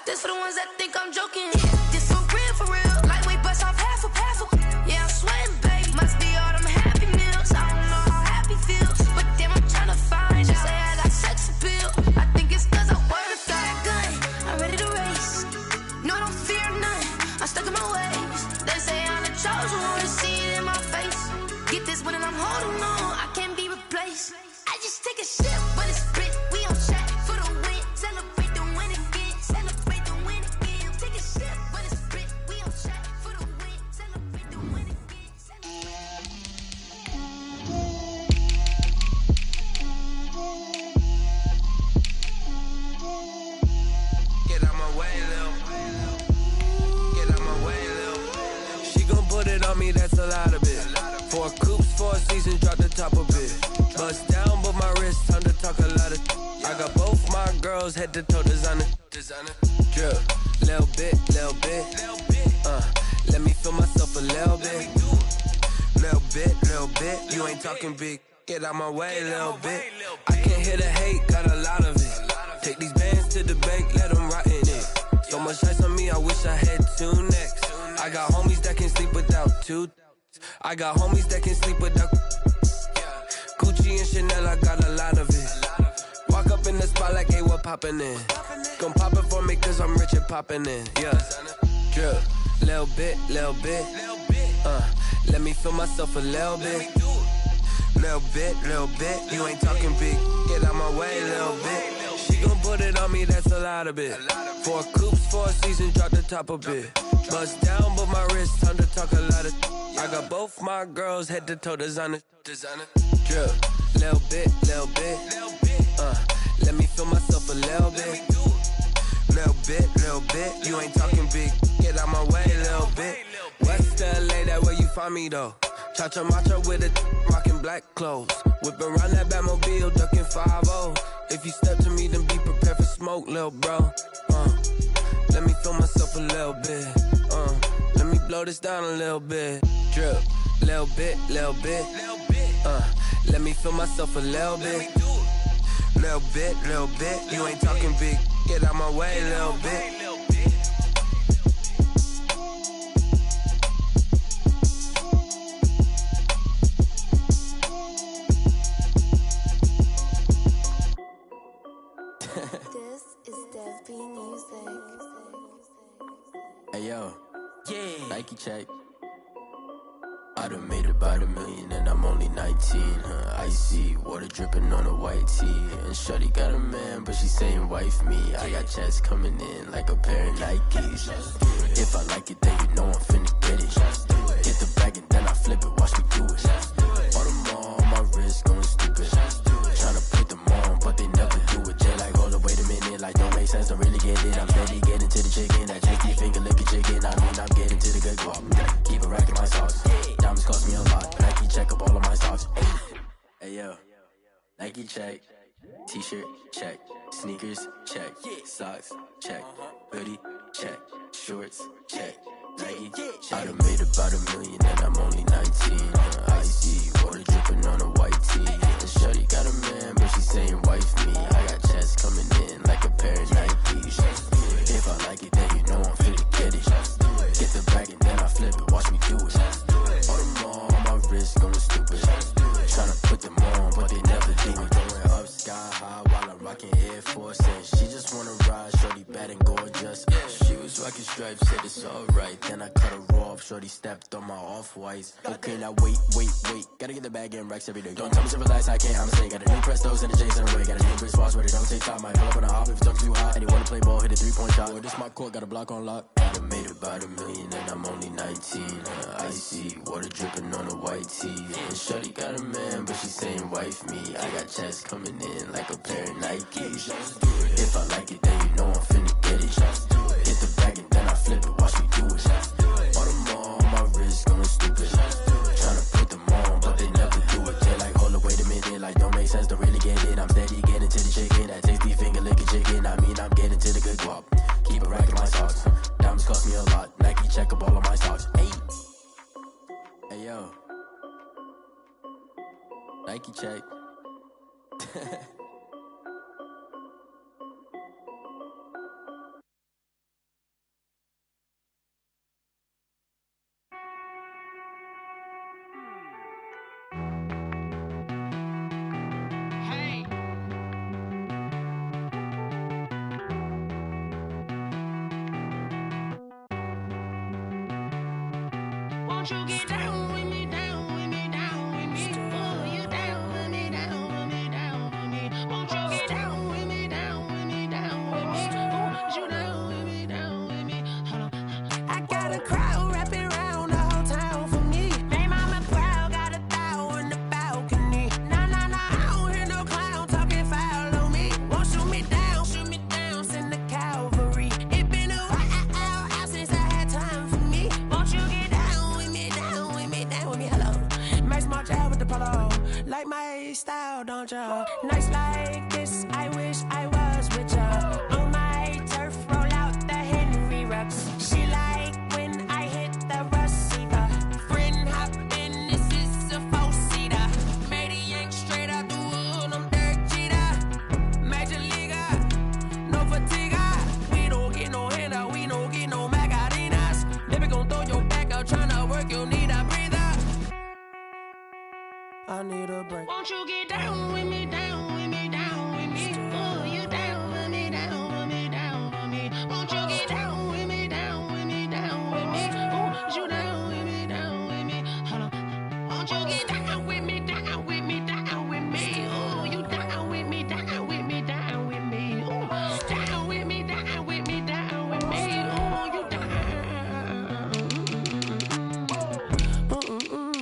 This for the ones that think I'm joking. This for real. Lightweight bust off half a. Yeah, I'm sweating, baby. Must be all them happy meals. I don't know how happy feels, but damn, I'm tryna find out. Say I got sex appeal. I think it's cause I work. Got a gun, I'm ready to race. No, don't fear none. I'm stuck in my ways. They say I'm the chosen one. To see it in my face. Get this one and I'm holding on. I can't be replaced. I just take a sip, but it's split. We on track for the win. Celebrate the win again. Celebrate the win again. Take a sip, but it's split. We on track for the win. Celebrate the win again. Get out my way, Lil. Get out my way, Lil. She gon' put it on me, that's a lot of it. 4 coops, 4 seasons, drop the top a bit. Bust down, but my wrist, time to talk a lot of. I got both my girls, head to toe designer. Drip, little bit. Let me feel myself a little bit. Little bit. You ain't talking big. Get out my way, little bit. I can't hear the hate, got a lot of it. Take these bands to the bank, let them rot in it. So much ice on me, I wish I had 2 necks. I got homies that can sleep without 2. I got homies that can sleep without Gucci and Chanel, I got a lot of it. Walk up in the spot like, hey, what poppin' in? Gon' pop it for me cause I'm rich and poppin' in, yeah. Drip, little bit. Let me feel myself a little bit. Little bit. You ain't talking big. Get out my way, little bit. She gon' put it on me, that's a lot of it. 4 coops, 4 seasons, drop the top a bit. Bust down, but my wrist, time to talk a lot of. I got both my girls, head to toe designer. Drip, little bit. Let me feel myself a little bit. Little bit. You ain't talking big. Get out my way, little bit. West LA, that where you find me though. Cha-cha matcha with a rockin' black clothes. Whippin' around that Batmobile, duckin' 5-0. If you step to me, then be prepared for smoke, lil' bro. Let me feel myself a little bit. Let me blow this down a little bit. Drip, little bit. Let me feel myself a little bit. Little bit. You ain't talking big. Get out my way, little bit. This is Dev B Music. Hey yo, yeah. Nike check. I done made about $1 million and I'm only 19. Icy water dripping on a white tee. And shorty got a man, but she saying wife me. I got checks coming in like a pair of Nikes. If I like it, then you know I'm finna get it. Get the bag and then I flip it, watch me do it. All them on my wrist going stupid. Tryna put them on, but they never do it. Jay like, hold up, wait a minute, like don't make sense, don't really get it. I'm steady getting to the chicken, that tricky finger licking chicken. I mean, I'm getting to the good guap. Keep a rack in my sauce. Diamonds cost me a lot. Nike check up all of my stocks. Hey yo, Nike check. T-shirt check. Sneakers check. Socks check. Hoodie check. Shorts check. Nike check. I done made about $1 million and I'm only 19. Icy water dripping on a white tee. And shorty got a man, but she saying wife me. I got checks coming in like a pair of Nikes. If I like it, then you know I'm finna get it. Get the bag and then I flip it, watch me do it. All them on my wrist going stupid. Tryna put them on, but they never do it. Going up sky high while I'm rocking Air Force. And she just wanna ride, shorty bad and gorgeous. She was rocking stripes, said it's alright. Then I cut her off, shorty stepped on my off-whites. Okay, now wait. Gotta get the bag and racks every day. Don't tell me to relax, I can't, I'ma say. Got a new Prestos and a Jason away. Got a new Chris Foss, but it don't take time. Might pull up on a hop if it's up too hot. And you wanna play ball, hit a 3-point shot. Or this my court, got a block on lock. I done made about $1 million and I'm only 19. Icy water dripping on a white tee. And shorty got a man, but she saying wife me. I got checks coming in like a pair of Nikes. If I like it, then you know I'm finna get it. Hit the bag and then I flip it, watch me do it. All them on my wrist going stupid. Tryna put them on, but they never do it. They like, hold up, wait a minute, like don't make sense, don't really get it. I'm steady getting to the chicken, that tasty finger licking chicken. I mean, I'm getting to the good guap. Keep a rack in my socks. Diamonds cost me a lot. Nike check up all of my stocks. Hey yo, Nike check. Won't you get down with me, down with me, down with me? Oh, you down with me, down with me, down with me. Won't you get down with me, down with me, down with me? Oh, you down with me, down with me? Hold on. I got a crowd wrapping around the whole town for me. They mama proud, got a thou in the balcony. Nah, nah, nah, I don't hear no clown talking foul on me. Won't shoot me down, send the cavalry. It been a while since I had time for me. Won't you get down with me, down with me, down with me? Hello. Max March out with the polo. Like my style, don't ya? Nights like this, I wish I was with ya. On my turf, roll out the Henry Rux. She like when I hit the receiver. Friend hop in, this is a four-seater. Made a yank straight out the wood, I'm Derek Jeter. Major leaguer, no fatigue. We don't get no handout, we don't get no Macarinas. Never gon' throw your back out, tryna work, you need a breather. I need a break. Won't you get down with me, down with me, down with me? Oh, you down with me, down with me, down with me? Won't you get down with me, down with me, down with me? Oh, you down with me, down with me? Hold on. Won't you get down with me, down with me, down with me? Oh, you down with me, down with me, down with me? Oh, down with me, down with me, down with me? Oh, you down.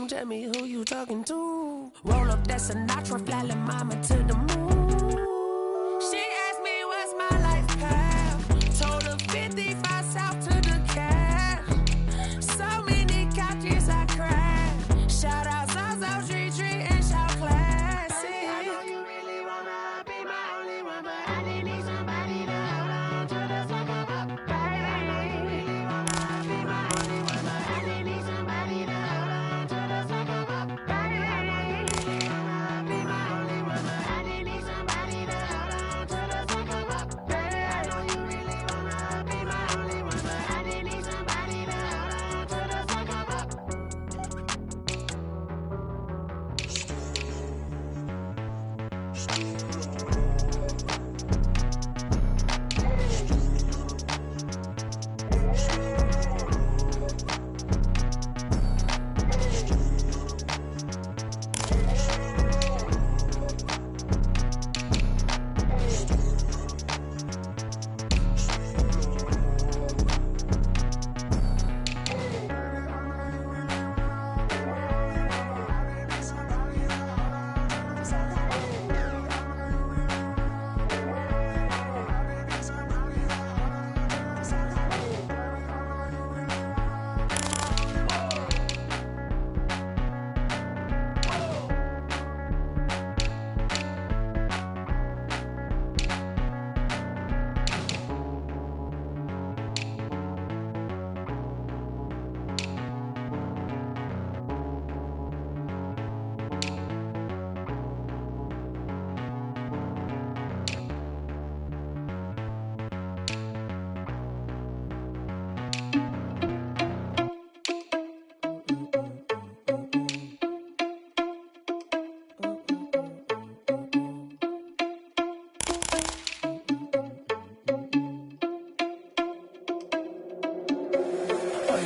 Tell me who you talking to. Roll up that Sinatra, fly la mama to the moon. She asked me what's my life path. Told her 55 south to the cash. So many couches I crashed. Shout out Zazo, Tree, and shout classy. I know you really wanna be my only one, but I didn't need somebody to hold on to the sucker up. Baby, I know you really wanna be my only one, but I didn't need somebody to hold on to the sucker up. Baby, I know you really wanna be my only one, but I didn't need somebody to hold on to the sucker up. Baby, I know you really wanna be my only one, but I didn't need somebody to hold on to the sucker up.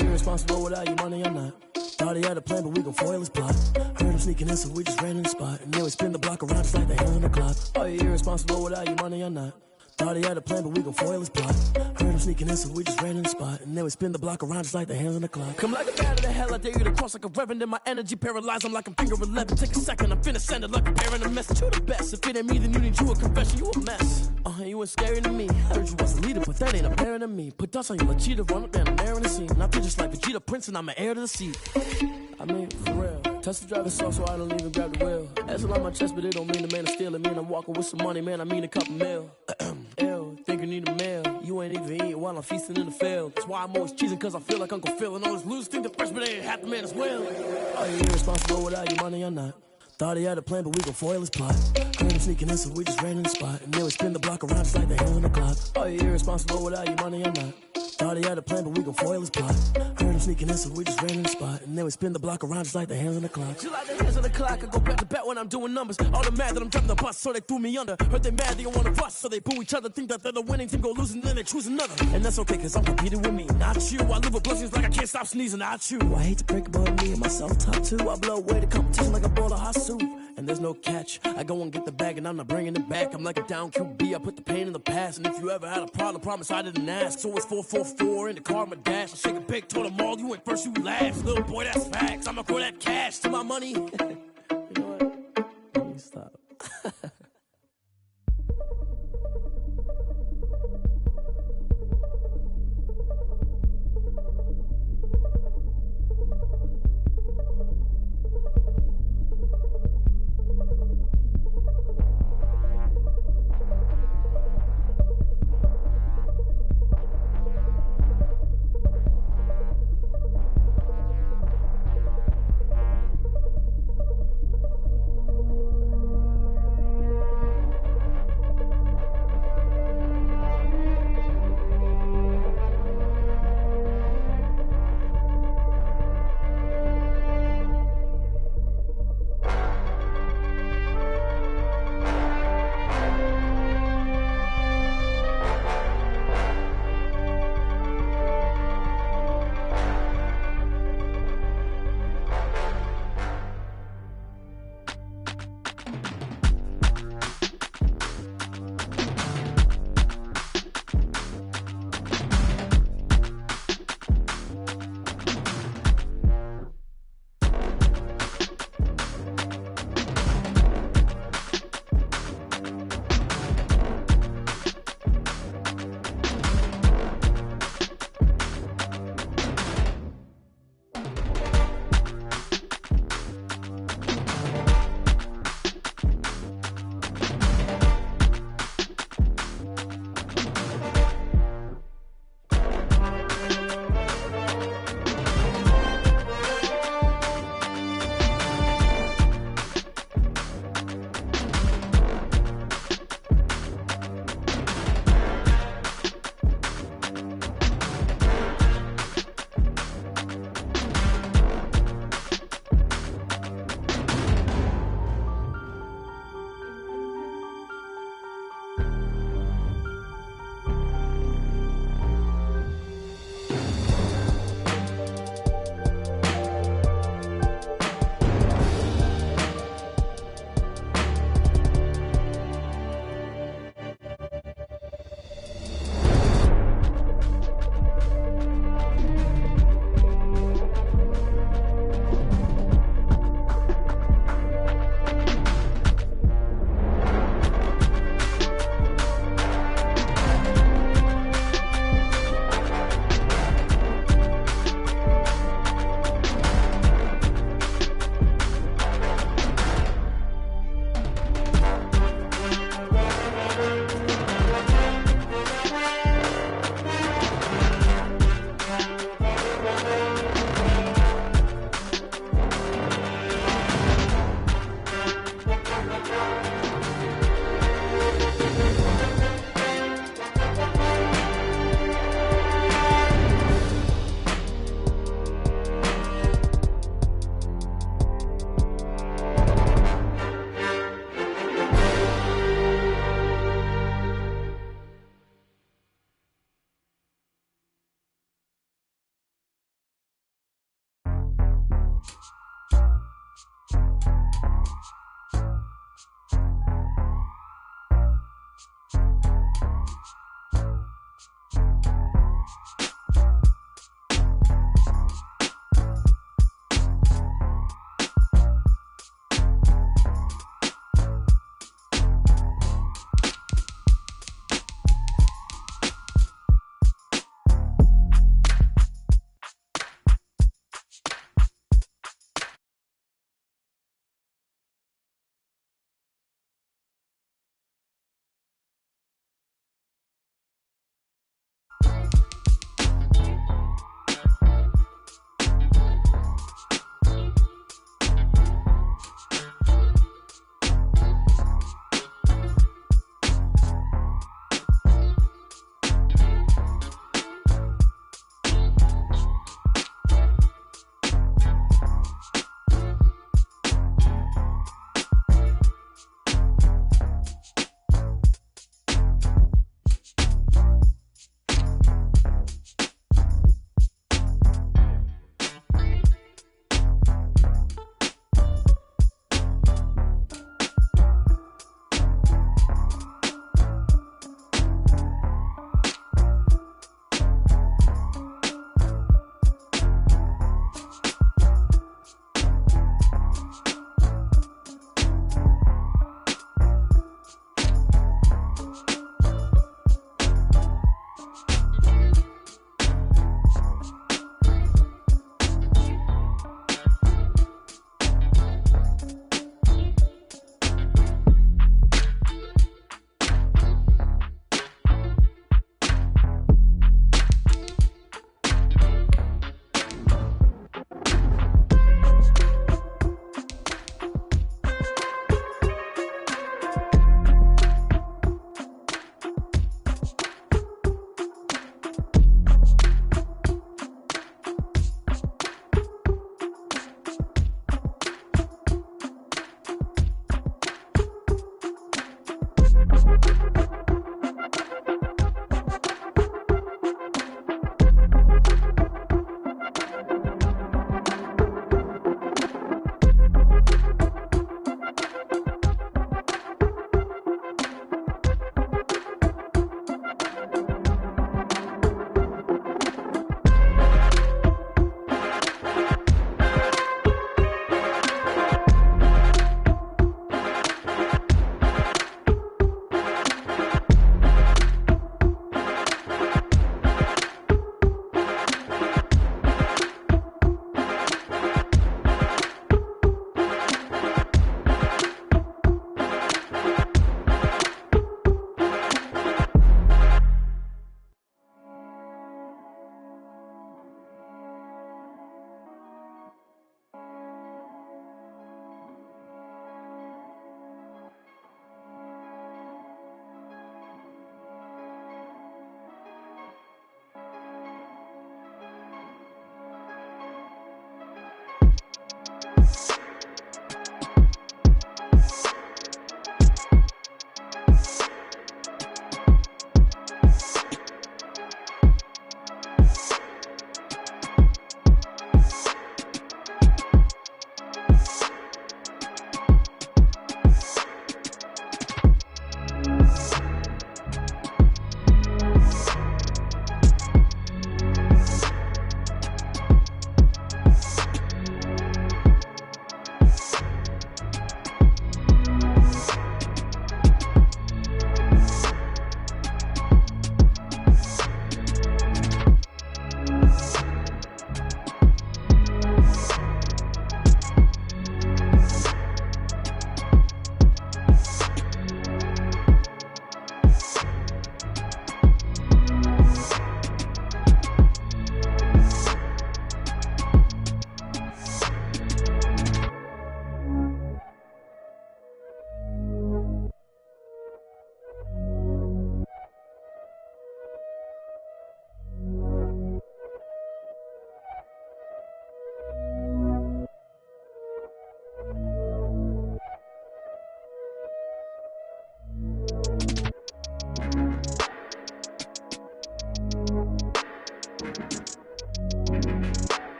Irresponsible without your money or not. Thought he had a plan, but we gon' foil his plot. Heard him sneaking in, so we just ran in the spot. And then we spin the block around just like the hand on the clock. Are you irresponsible without your money or not? Thought he had a plan, but we gon' foil his plot. Heard him sneaking in, so we just ran in the spot. And then we spin the block around just like the hands on the clock. Come like a bat of the hell, I dare you to cross like a reverend. In my energy paralyzed, I'm like I'm finger 11. Take a second, I'm finna send it like a parent a message. You the best, if it ain't me, then you need you a confession. You a mess, you ain't scary to me. Heard you was a leader, but that ain't apparent to me. Put dust on you like cheetah, run up down the air in the scene. And I feel just like Vegeta Prince, and I'm an heir to the seat. I mean, for real. Touch the driver's soft, so I don't even grab the wheel. That's a lot on my chest, but it don't mean the man is stealing. Mean I'm walking with some money, man, I mean a couple mil. Ew, think you need a meal. You ain't even eating while I'm feasting in the field. That's why I'm always cheesing, cause I feel like Uncle Phil. And all this loose think the freshman ain't half the man as well. Are you irresponsible without your money or not? Thought he had a plan, but we gon' foil his plot. Heard him sneaking in, so we just ran in the spot. And then we spin the block around just like the hand on the clock. Are you irresponsible without your money or not? Thought he had a plan, but we gon' foil his plot. Heard him sneaking in, so we just ran in the spot. And then we spin the block around just like the hands on the clock. Just like the hands on the clock, I go back to back when I'm doing numbers. All the mad that I'm dropping the bus, so they threw me under. Heard they mad, they don't wanna bust, so they boo each other. Think that they're the winning team, go losing, then they choose another. And that's okay, cause I'm competing with me, not you. I live with blessings like I can't stop sneezing, not you. I hate to break it, but me and myself top two. I blow away the competition like a bowl of hot soup. And there's no catch, I go and get the bag and I'm not bringing it back. I'm like a down QB, I put the pain in the past. And if you ever had a problem, promise I didn't ask. So it's 4-4-4 in the car, my dash. I shake a big, told them all, you went first, you last. Little boy, that's facts, I'ma throw that cash to my money. You know what? Let me stop.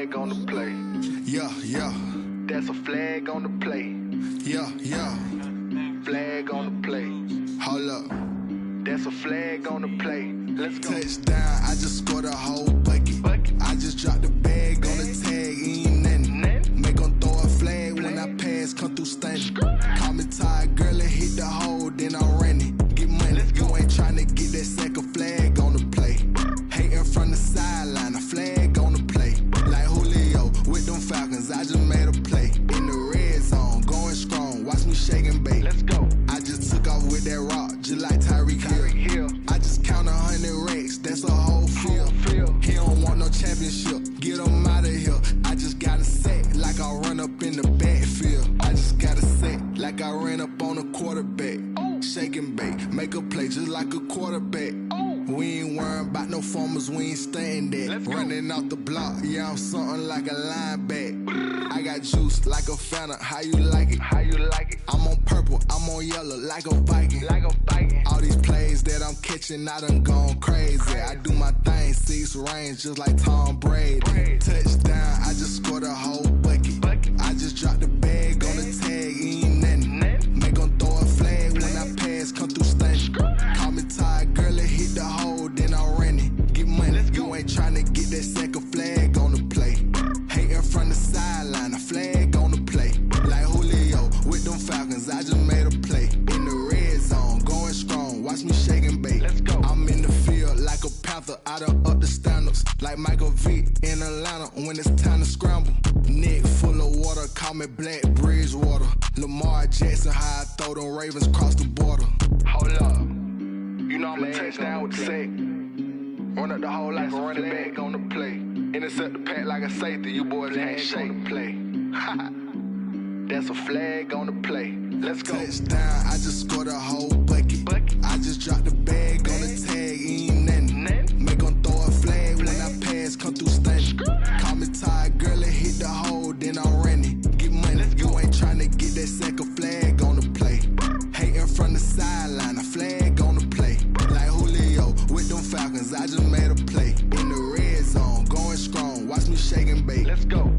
flag on the play. Yeah, yeah. That's a flag on the play. Yeah, yeah. Flag on the play. Hold up. That's a flag on the play. Let's go. Touchdown, I just scored a whole bucket. I just dropped the bag on the tag, ain't nothing. Make 'em throw a flag when I pass, come through stunning. Call me tired, girl, and hit the hole, then I'm running. Get money, you ain't tryna get that second flag on the play. Hating from the sideline, a flag on the play. Like Julio with them Falcons, I just made a play. In the red zone, going strong, watch me shake and bake. Let's go. I just took off with that rock, just like Tyreek Hill. I just count 100 racks, that's a whole field. He don't want no championship, get him out of here. I just got a set, like I run up in the backfield. I just got a set, like I ran up on a quarterback. Shake and bake, make a play just like a quarterback. We ain't worrying about no formers, we ain't staying there. Running off the block, yeah, I'm something like a linebacker. I got juice like a Fanta, how you like it? How you like it? I'm on purple, I'm on yellow, like a Viking. Like a Viking. All these plays that I'm catching, I done gone crazy. I do my thing, 6 range, just like Tom Brady. Touchdown, I just scored a whole bucket. I just dropped the bag on the tag, ain't nothing. Make 'em throw a flag when I pass, come through stunning. Call me tired, girl, and hit the hole, then I'm running. Get money, you ain't tryna get that second flag on the play. Hating from the sideline, a flag on the play. Like Julio with them Falcons, I just made a play. In the red zone, going strong, watch me shake and bake. Let's go. I'm in the field like a panther, I done up the standards. Like Michael Vick in Atlanta when it's time to scramble. Neck full of water, call me Black Bridgewater. Lamar Jackson, how I throw them Ravens cross the border. Hold up. You know I'm a touchdown with the sack. Run up the hole like a running back on the play. Intercept the pack like a safety, you boys ain't shake the play. That's a flag on the play. Let's go. Touchdown, I just scored a whole bucket. I just dropped the bag on the tag, ain't nothing. Make 'em throw a flag when I pass, come through stunning. Call me tired, girl, and hit the hole, then I'm running. Get money, you ain't tryna get that second flag on the play. Hating from the sideline, a flag on the play. Like Julio with them Falcons, I just made a play. In the red zone, going strong, watch me shake and bake. Let's go.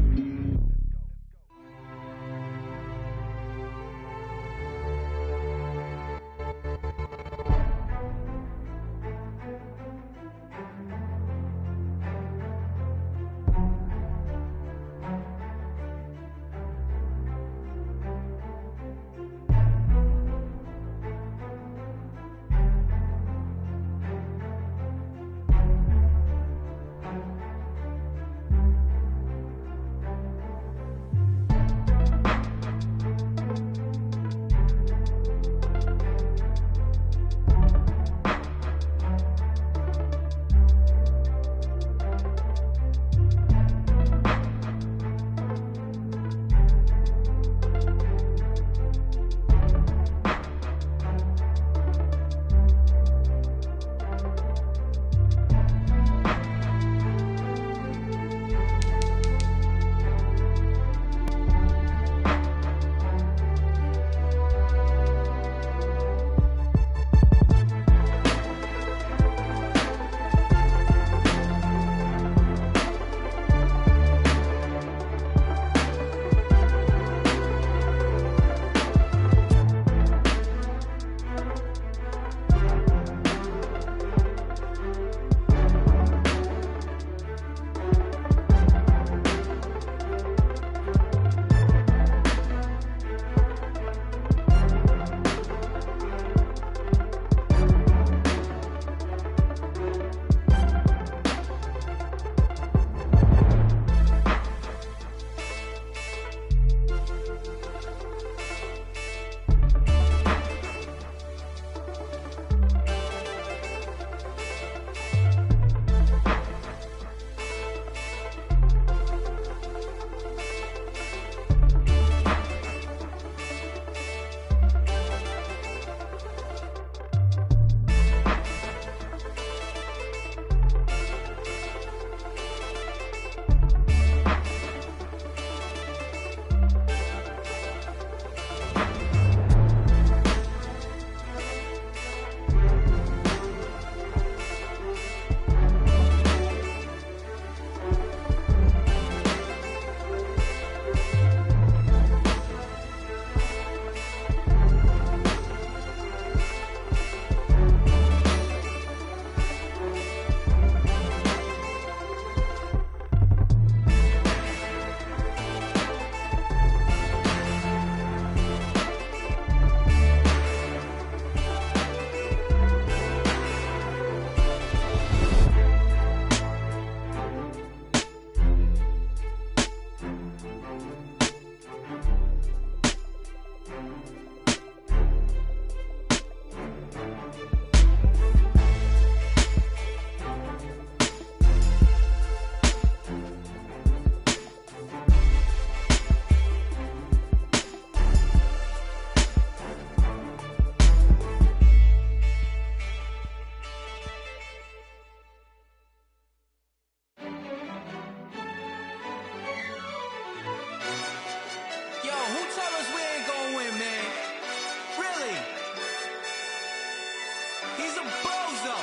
He's a bozo.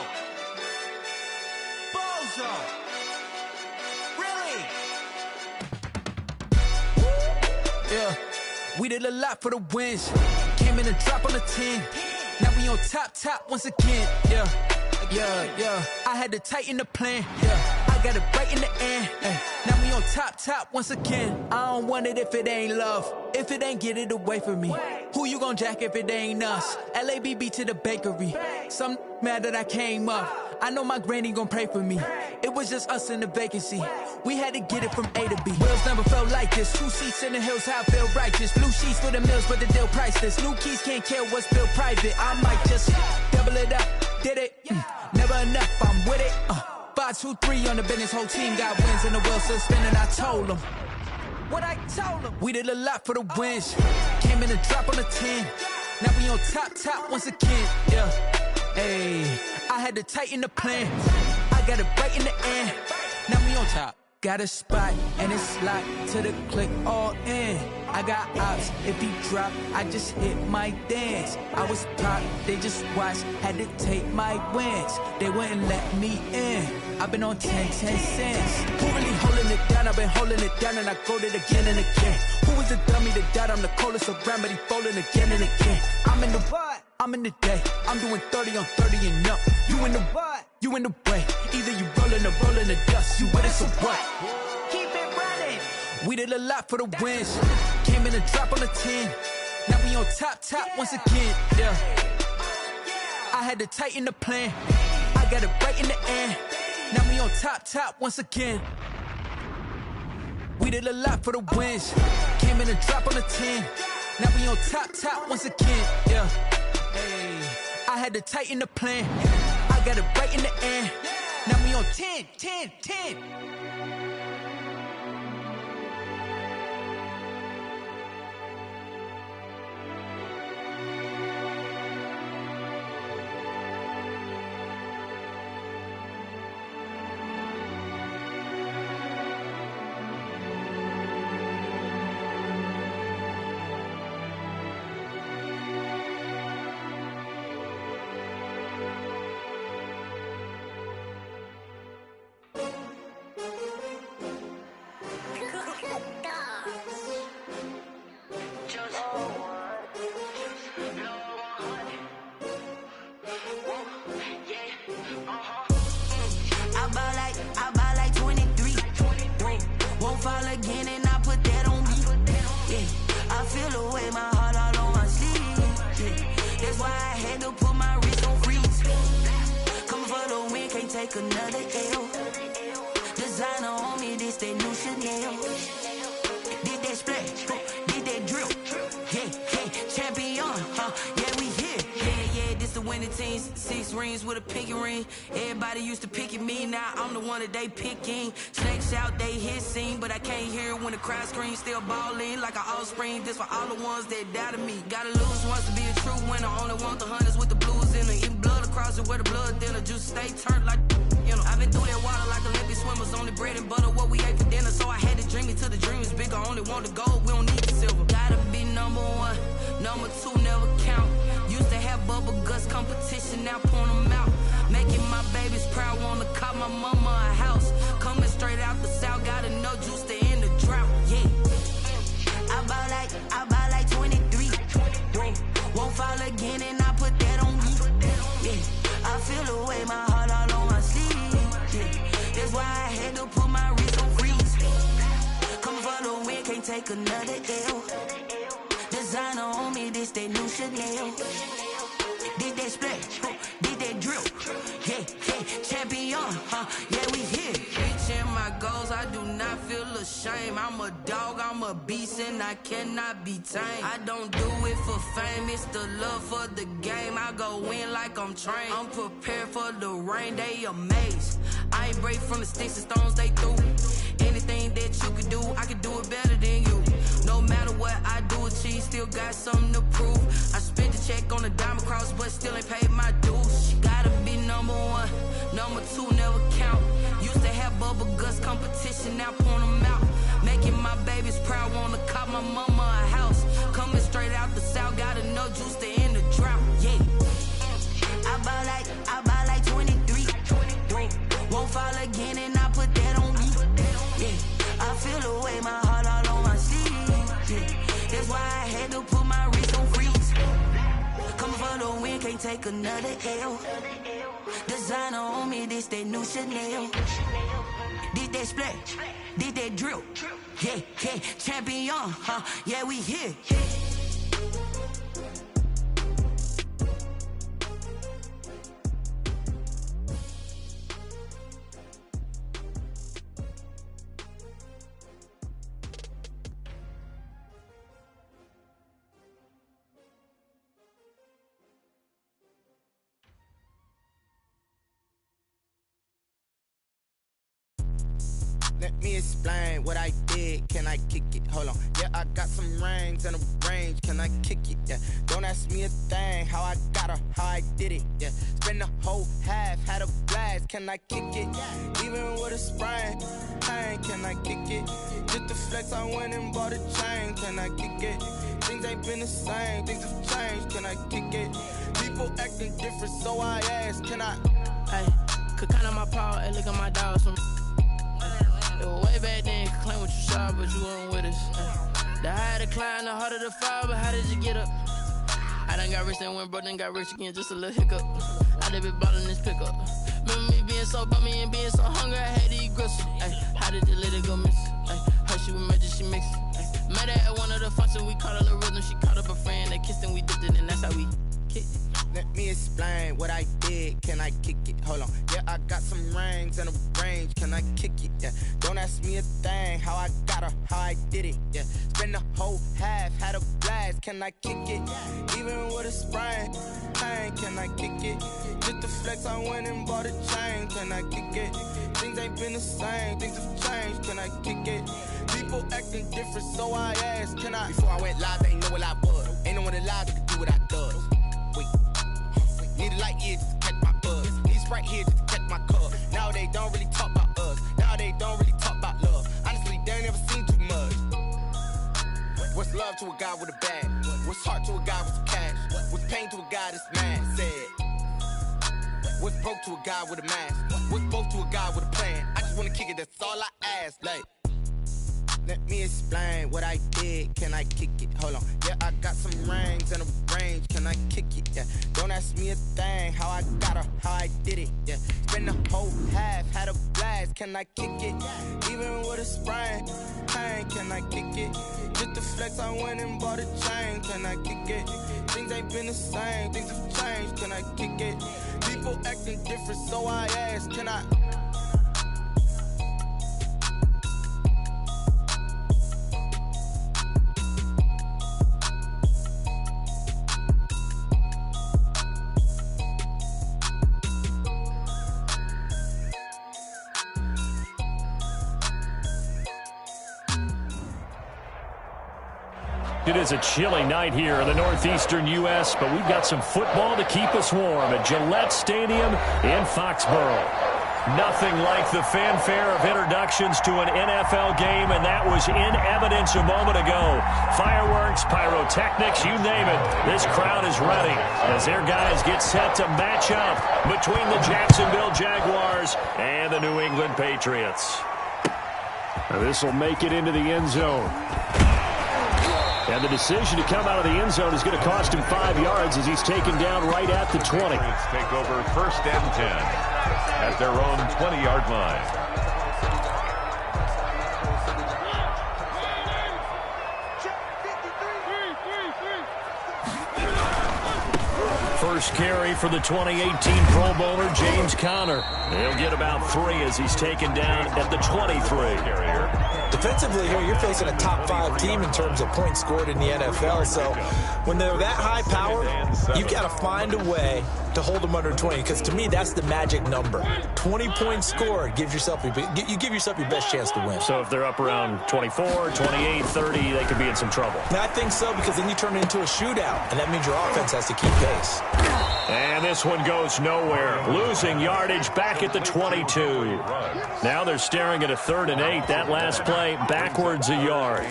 Bozo. Really? Yeah, we did a lot for the wins. Came in and drop on the 10. Now we on top once again. Yeah. I had to tighten the plan. Yeah, I got it right in the end. Now we on top once again. I don't want it if it ain't love. If it ain't, get it away from me. Who you gon' jack if it ain't us? LABB to the bakery. Some mad that I came up. I know my granny gon' pray for me. It was just us in the vacancy. We had to get it from A to B. Wheels never felt like this. 2 seats in the hills, how I feel righteous. Blue sheets for the mills, but the deal priceless. New keys can't care what's built private. I might just double it up. Did it? Never enough, I'm with it. 5, 2, 3 on the business. Whole team got wins and the wheels still spinning. I told them what I told them. We did a lot for the wins. Came in and drop on the 10. Now we on top once again. Yeah. Hey, I had to tighten the plan. I got it right in the end. Now we on top. Got a spot and it's locked to the click all in. I got ops, if he drop, I just hit my dance. I was pop, they just watched, had to take my wins. They wouldn't let me in. I've been on 10 cents. Who really holding it down? I've been holding it down and I go it again and again. Who was the dummy that died? I'm the coldest around, but he folding again and again. I'm in the what? I'm in the day. I'm doing 30 on 30 and up. You in the what? You in the way. Either you rolling or rolling the dust. You with it, so what? Keep it running. We did a lot for the wins. Came in and drop on the 10. Now we on top once again. Yeah. I had to tighten the plan. I got it right in the end. Now we on top once again. We did a lot for the wins. Came in and drop on the 10. Now we on top once again. Yeah. Hey, I had to tighten the plan. I got it right in the end. Now we on 10. Fall again and I put that on me. Yeah, I feel away, my heart all on my sleeve. Yeah, that's why I had to put my wrist on freeze. Coming for the win, can't take another L. Designer on me, this that new Chanel. Did that splash, did that drill. Yeah, champion, yeah, we here. Yeah, this the winning teams. 6 rings with a pinky ring. Everybody used to pick at me, now I'm the one that they picking. Snakes out, they hit scene, but I can't hear it when the crowd screams. Still ballin' like an offspring. This for all the ones that doubted me. Gotta lose once to be a true winner. Only want the hunters with the blues in it. Eating blood across it where the blood dinner. Juice stay turned like, you know. I've been through that water like Olympic swimmers. Only bread and butter, what we ate for dinner. So I had to dream it till the dream is bigger. Only want the gold, we don't need the silver. Gotta be number 1, number 2 never count. Used to have bubble guts competition, now point them out. Making my babies proud, wanna call my mama a house. Coming straight out the south, gotta know juice to end the drought. Yeah, I bought like 23. Won't fall again and I put that on me. Yeah, I feel away, my heart all on my sleeve. Yeah, that's why I had to put my wrist on freeze. Coming for the win, can't take another L. Designer on me, this that new Chanel. Did that splash, did that drill. Yeah, champion, yeah, we here. Reaching my goals, I do not feel ashamed. I'm a dog, I'm a beast, and I cannot be tamed. I don't do it for fame, it's the love for the game. I go in like I'm trained. I'm prepared for the rain, they amazed. I ain't break from the sticks and stones they threw. Anything that you could do, I could do it better than you. No matter what I do, achieve, still got something to prove. I spent the check on the diamond cross, but still ain't paid my dues. Gotta be number 1, number 2 never count. Used to have bubble guts competition, now point them out. Making my babies proud, wanna call my mama a house. Coming straight out the south, gotta know juice to end the drought. Yeah, I bought like take another L. Designer on me, this they new Chanel. This they splash, this they drill. Yeah, yeah, champion, huh? Yeah, we here. Let me explain what I did. Can I kick it? Hold on. Yeah, I got some rings and a range. Can I kick it? Yeah. Don't ask me a thing. How I got her, how I did it. Yeah. Spend the whole half, had a blast. Can I kick it? Even with a sprain, pain. Can I kick it? Just to flex, I went and bought a chain. Can I kick it? Things ain't been the same. Things have changed. Can I kick it? People acting different, so I ask. Can I? Hey, could count on my paw and look at my dogs from. It was way back then, could claim what you saw, but you weren't with us. The higher the climb, the harder the fall, but how did you get up? I done got rich and went broke, then got rich again, just a little hiccup. I done been ballin' this pickup. Remember me being so bummy and being so hungry, I had to eat gristle. Ay, how did you let it go miss? Ay, her she was magic, she mixed. Met her at one of the functions, we caught a little rhythm, she caught up a friend, they kissed and we dipped it, and that's how we kicked it. Let me explain what I did. Can I kick it? Hold on. Yeah, I got some rings and a range. Can I kick it? Yeah. Don't ask me a thing. How I got her, how I did it. Yeah. Spend the whole half, had a blast. Can I kick it? Even with a sprain, pain. Can I kick it? Just to flex, I went and bought a chain. Can I kick it? Things ain't been the same. Things have changed. Can I kick it? People acting different, so I asked. Can I? Before I went live, they ain't know what I was. Ain't no one alive that could do what I does. Wait. Need a light here just to catch my buzz. Need Sprite here just to catch my cup. Now they don't really talk about us. Now they don't really talk about love. Honestly, they ain't never seen too much. What's love to a guy with a bag? What's heart to a guy with some cash? What's pain to a guy that's mad? Said. What's broke to a guy with a mask? What's both to a guy with a plan? I just wanna kick it, that's all I ask. Like, let me explain what I did. Can I kick it? Hold on. Yeah, I got some rings and a range. Can I kick it? Yeah. Don't ask me a thing. How I got her, how I did it. Yeah. Spend the whole half, had a blast. Can I kick it? Even with a sprain, pain. Can I kick it? Just to flex, I went and bought a chain. Can I kick it? Things ain't been the same. Things have changed. Can I kick it? People acting different, so I ask. Can I? It is a chilly night here in the northeastern U.S., but we've got some football to keep us warm at Gillette Stadium in Foxborough. Nothing like the fanfare of introductions to an NFL game, and that was in evidence a moment ago. Fireworks, pyrotechnics, you name it. This crowd is ready as their guys get set to match up between the Jacksonville Jaguars and the New England Patriots. This will make it into the end zone. And the decision to come out of the end zone is going to cost him 5 yards as he's taken down right at the 20. Take over 1st and 10 at their own 20-yard line. First carry for the 2018 Pro Bowler, James Conner. He'll get about 3 as he's taken down at the 23. Defensively here, you're facing a top 5 team in terms of points scored in the NFL. So when they're that high power, you got to find a way to hold them under 20. Because to me, that's the magic number. 20 points scored, you give yourself your best chance to win. So if they're up around 24, 28, 30, they could be in some trouble. And I think so, because then you turn it into a shootout, and that means your offense has to keep pace. And this one goes nowhere. Losing yardage back at the 22. Now they're staring at a 3rd and 8. That last play backwards a yard.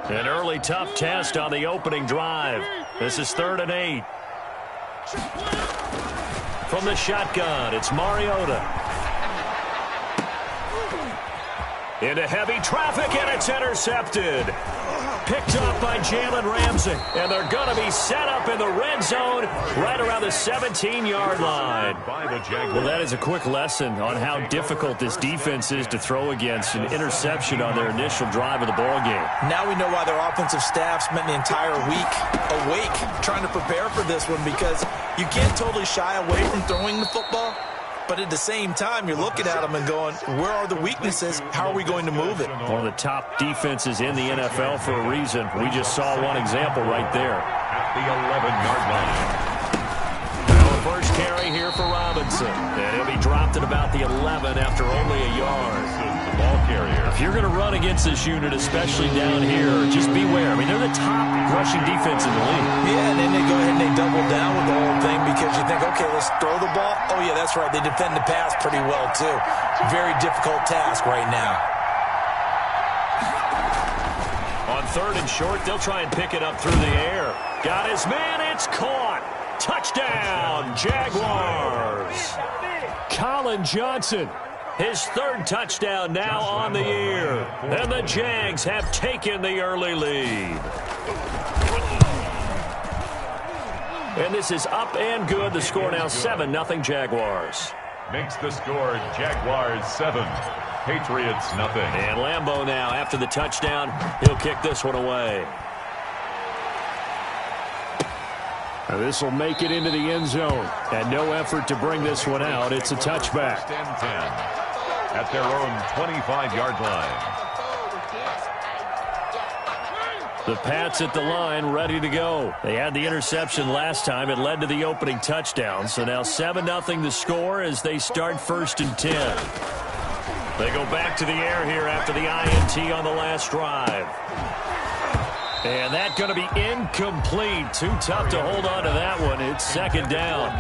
An early tough test on the opening drive. This is 3rd and 8. From the shotgun, it's Mariota. Into heavy traffic, and it's intercepted. Picked up by Jalen Ramsey. And they're going to be set up in the red zone right around the 17-yard line. Well, that is a quick lesson on how difficult this defense is to throw against. An interception on their initial drive of the ballgame. Now we know why their offensive staff spent the entire week awake trying to prepare for this one, because you can't totally shy away from throwing the football. But at the same time, you're looking at them and going, where are the weaknesses? How are we going to move it? One of the top defenses in the NFL for a reason. We just saw one example right there. At the 11-yard line. Now first carry here for Robinson. And he'll be dropped at about the 11 after only a yard. The ball carrier. If you're going to run against this unit, especially down here, just beware. I mean, they're the top rushing defense in the league. Yeah, and then they go ahead and they double down with the whole thing because you think, okay, let's throw the ball. Oh, yeah, that's right. They defend the pass pretty well, too. Very difficult task right now. On 3rd and short, they'll try and pick it up through the air. Got his man. It's caught. Touchdown, Jaguars. Colin Johnson. His 3rd touchdown now on the year. And the Jags have taken the early lead. And this is up and good. The score now 7-0 Jaguars. Makes the score Jaguars 7, Patriots nothing. And Lambeau now after the touchdown. He'll kick this one away. This will make it into the end zone. And no effort to bring this one out. It's a touchback. 10 at their own 25-yard line. The Pats at the line, ready to go. They had the interception last time. It led to the opening touchdown. So now 7-0 the score as they start 1st and 10. They go back to the air here after the INT on the last drive. And that's going to be incomplete. Too tough to hold on to that one. It's 2nd down.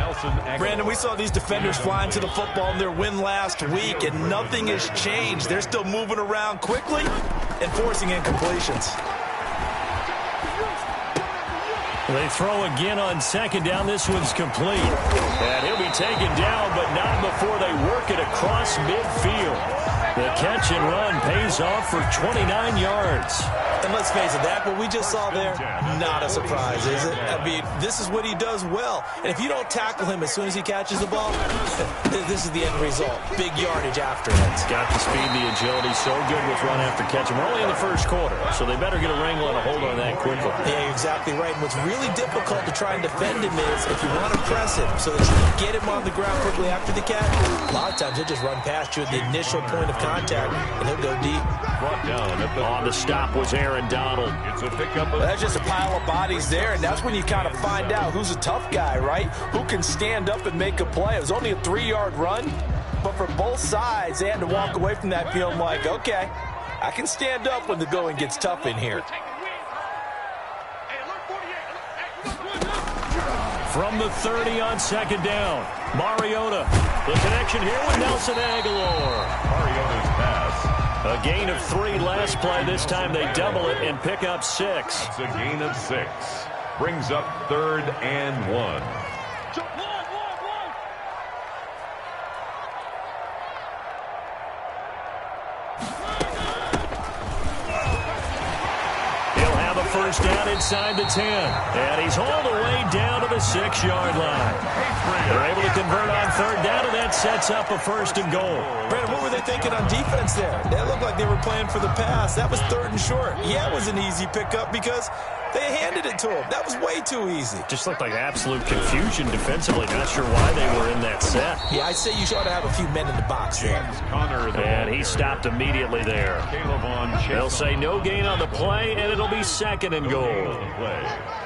Brandon, we saw these defenders flying to the football in their win last week, and nothing has changed. They're still moving around quickly and forcing incompletions. They throw again on 2nd down. This one's complete. And he'll be taken down, but not before they work it across midfield. The catch and run pays off for 29 yards. And let's face it, that what we just saw there, not a surprise, is it? I mean, this is what he does well. And if you don't tackle him as soon as he catches the ball, this is the end result. Big yardage after it. It's got the speed, the agility, so good with run after catch. And we're only in the 1st quarter, so they better get a wrangle and a hold on that quickly. Yeah, you're exactly right. And what's really difficult to try and defend him is if you want to press him so that you can get him on the ground quickly after the catch, a lot of times he'll just run past you at the initial point of contact, and he'll go deep. Brought down on the stop was Aaron Donald. It's a pickup. That's just a pile of bodies there, and that's when you kind of find out who's a tough guy, right? Who can stand up and make a play. It was only a 3-yard run, but for both sides, they had to walk away from that feeling like, okay, I can stand up when the going gets tough in here. From the 30 on 2nd down, Mariota. The connection here with Nelson Aguilar. Mariota's pass. A gain of 3 last play. This time they double it and pick up 6. It's a gain of 6. Brings up 3rd and 1. He'll have a 1st down inside the 10. And he's hauled away down to the 6-yard line. They're able to convert on 3rd down, and that sets up a 1st and goal. Brandon, what were they thinking on defense there? They looked like they were playing for the pass. That was 3rd and short. Yeah, it was an easy pickup because they handed it to him. That was way too easy. Just looked like absolute confusion defensively. Not sure why they were in that set. Yeah, I'd say you should have a few men in the box there. And he stopped immediately there. They'll say no gain on the play, and it'll be 2nd and goal.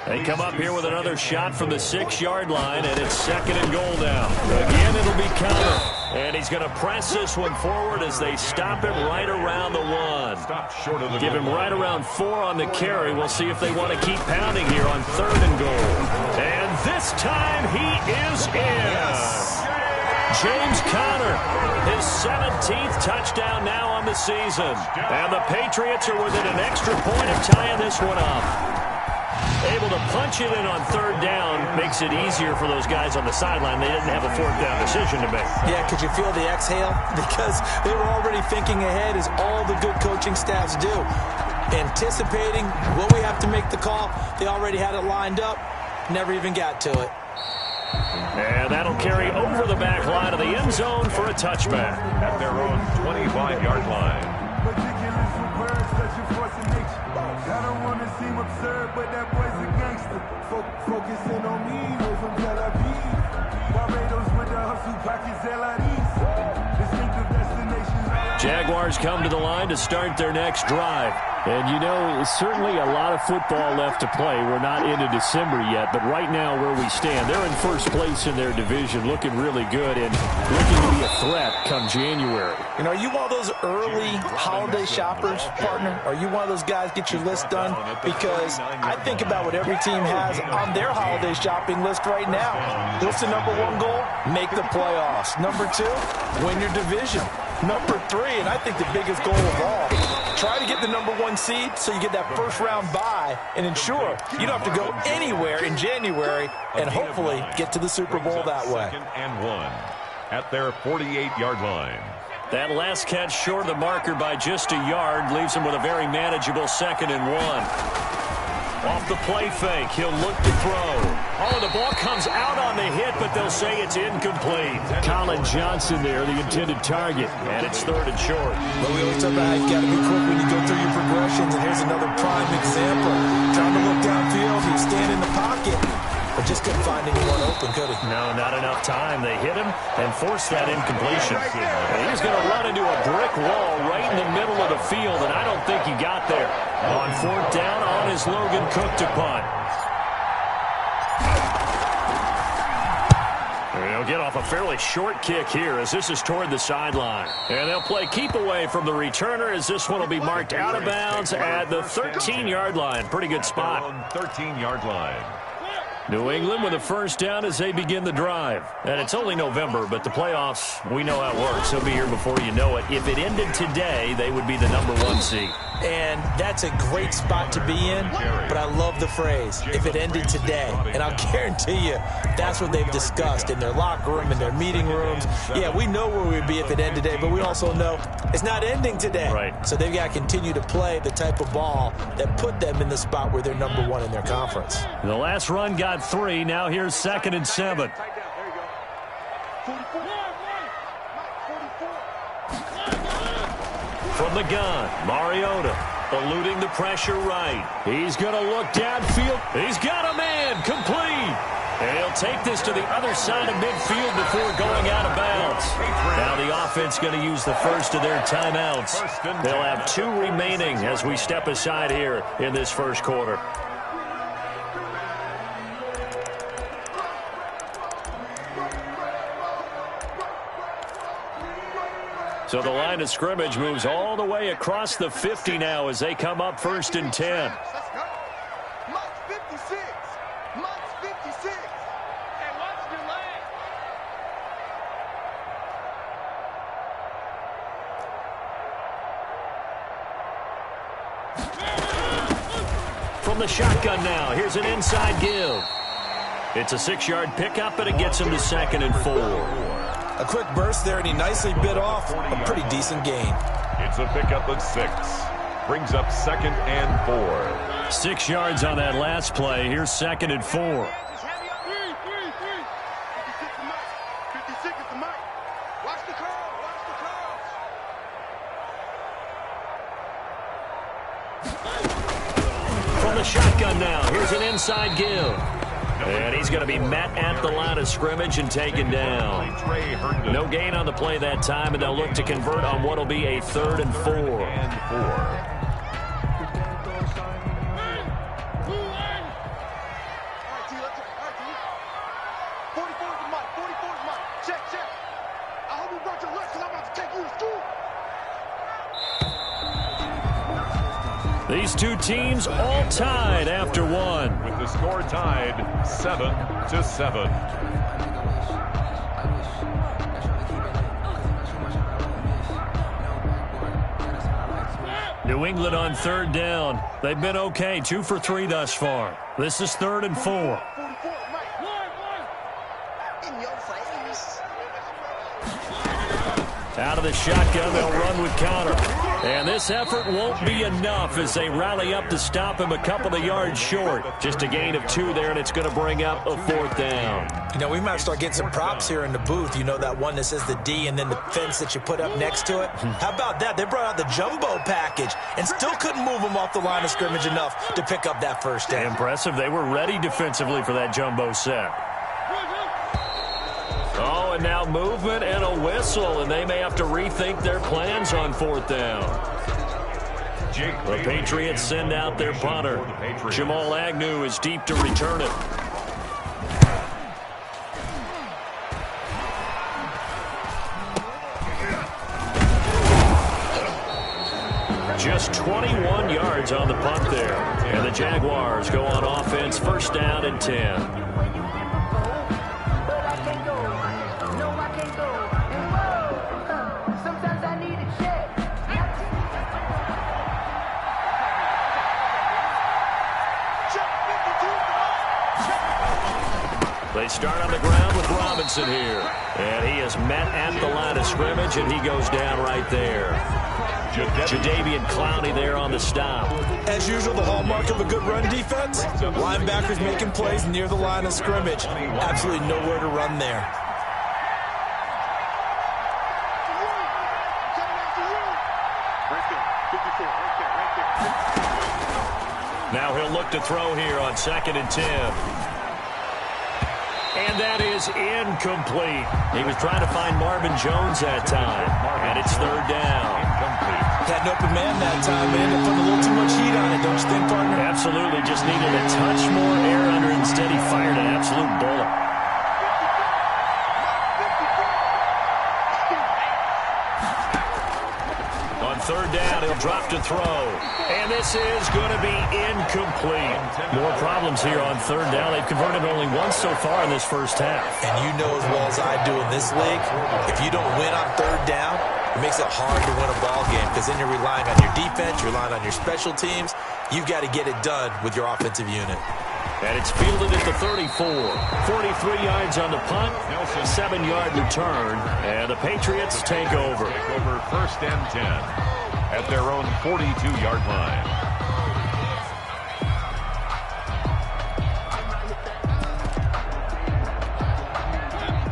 They come up here with another shot from the 6-yard line, and it's 2nd and goal now. Again, it'll be counter. And he's going to press this one forward as they stop him right around the 1. Give him right around 4 on the carry. We'll see if they want to keep pounding here on 3rd and goal. And this time he is in. James Conner, his 17th touchdown now on the season. And the Patriots are within an extra point of tying this one up. Able to punch it in on third down makes it easier for those guys on the sideline. They didn't have a fourth down decision to make. Yeah, could you feel the exhale? Because they were already thinking ahead, as all the good coaching staffs do. Anticipating what we have to make the call. They already had it lined up. Never even got to it. And that'll carry over the back line of the end zone for a touchback. At their own 25-yard line. Ridiculous with words, such a force of nature. I don't want to seem absurd, but that boy's a gangster. Focusing on me, way from Tel Aviv. Barbados with the hustle, pockets LIDs. Distinctive destinations. Jaguars come to the line to start their next drive. And, you know, certainly a lot of football left to play. We're not into December yet, but right now where we stand, they're in first place in their division, looking really good and looking to be a threat come January. You know, are you one of those early holiday shoppers, partner? Are you one of those guys get your list done? Because I think about what every team has on their holiday shopping list right now. What's the number one goal? Make the playoffs. Number two, win your division. Number three, and I think the biggest goal of all, try to get the number one seed so you get that first round bye and ensure you don't have to go anywhere in January and hopefully get to the Super Bowl that way. 2nd and 1 at their 48-yard line. That last catch short of the marker by just a yard leaves him with a very manageable 2nd and 1. Off the play fake, he'll look to throw. Oh, the ball comes out on the hit, but they'll say it's incomplete. Colin Johnson there, the intended target, and it's 3rd and short. Well, we always talk about how you've got to be quick when you go through your progressions, and here's another prime example. Trying to look downfield, he was standing in the pocket, but just couldn't find anyone open, could he? No, not enough time. They hit him and forced that incompletion. And he's going to run into a brick wall right in the middle of the field, and I don't think he got there. On 4th down, on is Logan Cook to punt. They'll get off a fairly short kick here as this is toward the sideline. And they'll play keep away from the returner as this one will be marked out of bounds at the 13-yard line. Pretty good spot. 13-yard line. New England with a first down as they begin the drive. And it's only November, but the playoffs, we know how it works. They'll be here before you know it. If it ended today, they would be the number one seed. And that's a great spot to be in, but I love the phrase, if it ended today. And I'll guarantee you, that's what they've discussed in their locker room, in their meeting rooms. Yeah, we know where we'd be if it ended today, but we also know it's not ending today. Right. So they've got to continue to play the type of ball that put them in the spot where they're number one in their conference. The last run got 3. Now here's 2nd and 7. From the gun, Mariota eluding the pressure right. He's going to look downfield. He's got a man, complete. And he'll take this to the other side of midfield before going out of bounds. Now the offense going to use the first of their timeouts. They'll have 2 remaining as we step aside here in this first quarter. So the line of scrimmage moves all the way across the 50 now as they come up 1st and 10. Let's go. March 56. March 56. Hey, watch the leg. From the shotgun now, here's an inside give. It's a 6-yard pickup, and it gets him to 2nd and 4. A quick burst there, and he nicely bit off a pretty decent gain. It's a pickup of 6. Brings up 2nd and 4. 6 yards on that last play. Here's 2nd and 4. From the shotgun now, here's an inside give. And he's going to be met at the line of scrimmage and taken down. No gain on the play that time, and they'll look to convert on what will be a 3rd and 4. These two teams all tied after one. With the score tied 7-7. New England on third down. They've been okay, 2 for 3 thus far. This is 3rd and 4. Out of the shotgun, they'll run with Connor. And this effort won't be enough as they rally up to stop him a couple of yards short. Just a gain of 2 there, and it's going to bring up a 4th down. You know, we might start getting some props here in the booth. You know, that one that says the D and then the fence that you put up next to it? How about that? They brought out the jumbo package and still couldn't move them off the line of scrimmage enough to pick up that first down. Impressive. They were ready defensively for that jumbo set. Oh, and now movement and a whistle, and they may have to rethink their plans on 4th down. The Patriots send out their punter. Jamal Agnew is deep to return it. Just 21 yards on the punt there. And the Jaguars go on offense, 1st down and 10. They start on the ground with Robinson here. And he is met at the line of scrimmage, and he goes down right there. Jadeveon Clowney there on the stop. As usual, the hallmark of a good run defense, linebackers making plays near the line of scrimmage. Absolutely nowhere to run there. Now he'll look to throw here on 2nd and 10. And that is incomplete. He was trying to find Marvin Jones that time. And it's 3rd down. Had an open man that time, man. They put a little too much heat on it, don't you think, partner? Absolutely. Just needed a touch more air under it. Instead, he fired an absolute bullet. On 3rd down, he'll drop to throw. And this is going to be incomplete. More problems here on 3rd down. They've converted only once so far in this first half. And you know as well as I do in this league, if you don't win on 3rd down, it makes it hard to win a ball game because then you're relying on your defense, you're relying on your special teams. You've got to get it done with your offensive unit. And it's fielded at the 34. 43 yards on the punt, 7-yard return, and the Patriots take over. 1st and 10 at their own 42-yard line.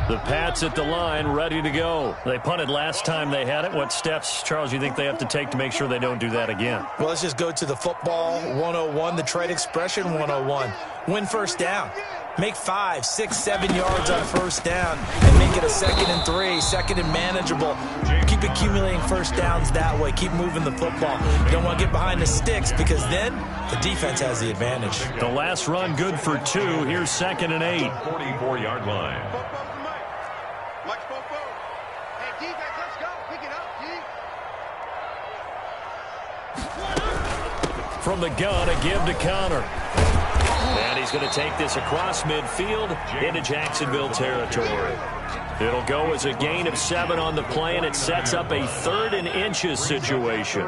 The Pats at the line, ready to go. They punted last time they had it. What steps, Charles, you think they have to take to make sure they don't do that again? Well, let's just go to the football 101, the trade expression 101. Win 1st down. Make 5, 6, 7 yards on 1st down and make it a 2nd and 3, 2nd and manageable. Keep accumulating 1st downs that way. Keep moving the football. You don't want to get behind the sticks because then the defense has the advantage. The last run good for 2. Here's 2nd and 8. 44-yard line. From the gun, a give to Connor. And he's going to take this across midfield into Jacksonville territory. It'll go as a gain of 7 on the play, and it sets up a 3rd and inches situation.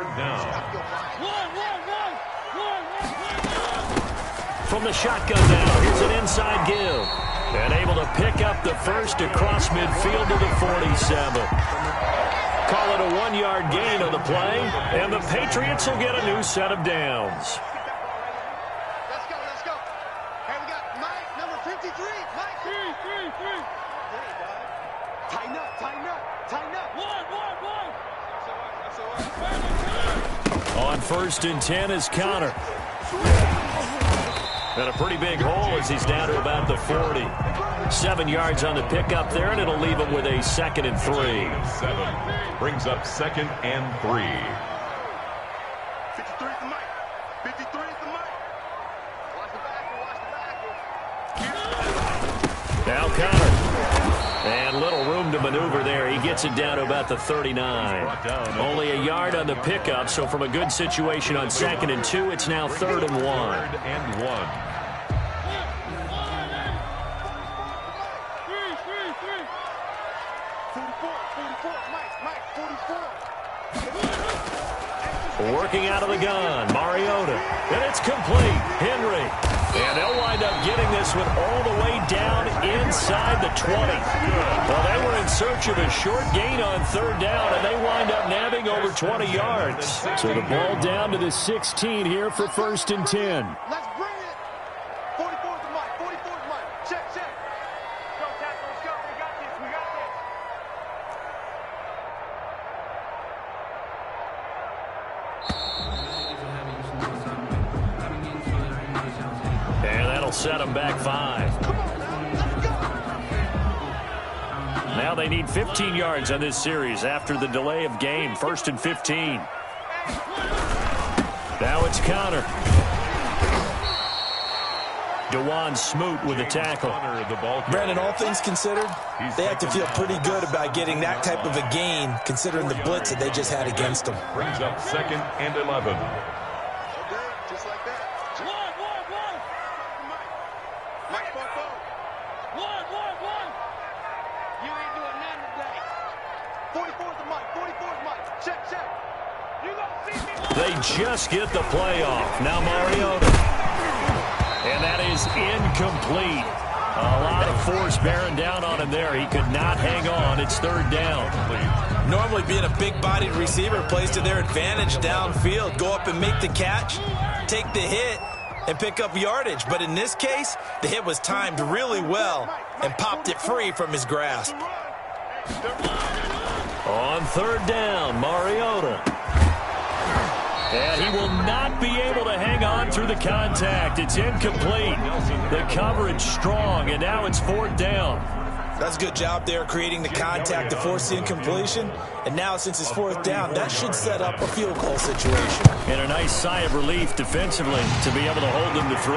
From the shotgun now, here's an inside give. And able to pick up the first across midfield to the 47. Call it a 1-yard gain on the play, and the Patriots will get a new set of downs. Let's go. Hey, we got Mike, number 53. Mike. Three. Tighten up. On 1st and 10 is Connor. And a pretty big hole as he's down to about the 40. 7 yards on the pickup there, and it'll leave him with a 2nd and 3. 7 brings up 2nd and 3. 53 is the mic. 53 is the mic. Watch the back. Now Connor. And little room to maneuver there. He gets it down to about the 39. Only a yard on the pickup, so from a good situation on 2nd and 2, it's now 3rd and 1. 3rd and 1. Working out of the gun, Mariota. And it's complete. Henry. And they'll wind up getting this one all the way down inside the 20. Well, they were in search of a short gain on third down, and they wind up nabbing over 20 yards. So the ball down to the 16 here for 1st and 10. Let's bring it. 44's the mic. 44's the mic. Check, check. Go, Tackle. Let's go. We got this. We got this. And that'll set them back 5. Now they need 15 yards on this series after the delay of game. 1st and 15. Now it's Connor. DeJuan Smoot with a tackle. Brandon, all things considered, they have to feel pretty good about getting that type of a gain, considering the blitz that they just had against them. Brings up 2nd and 11. Just like that. One. Mike, 4-4. One. You ain't doing nothing today. 44's the mic. 44's the mic. Check. You gonna see me? They just get the play off. Now Mariota. And that is incomplete. A lot of force bearing down on him there. He could not hang on. It's 3rd down. Normally being a big-bodied receiver plays to their advantage downfield. Go up and make the catch, take the hit, and pick up yardage. But in this case, the hit was timed really well and popped it free from his grasp. On 3rd down, Mariota. And he will not be able to hang on through the contact. It's incomplete. The coverage strong, and now it's 4th down. That's a good job there creating the contact to force the incompletion. And now since it's 4th down, that should set up a field goal situation. And a nice sigh of relief defensively to be able to hold them to 3.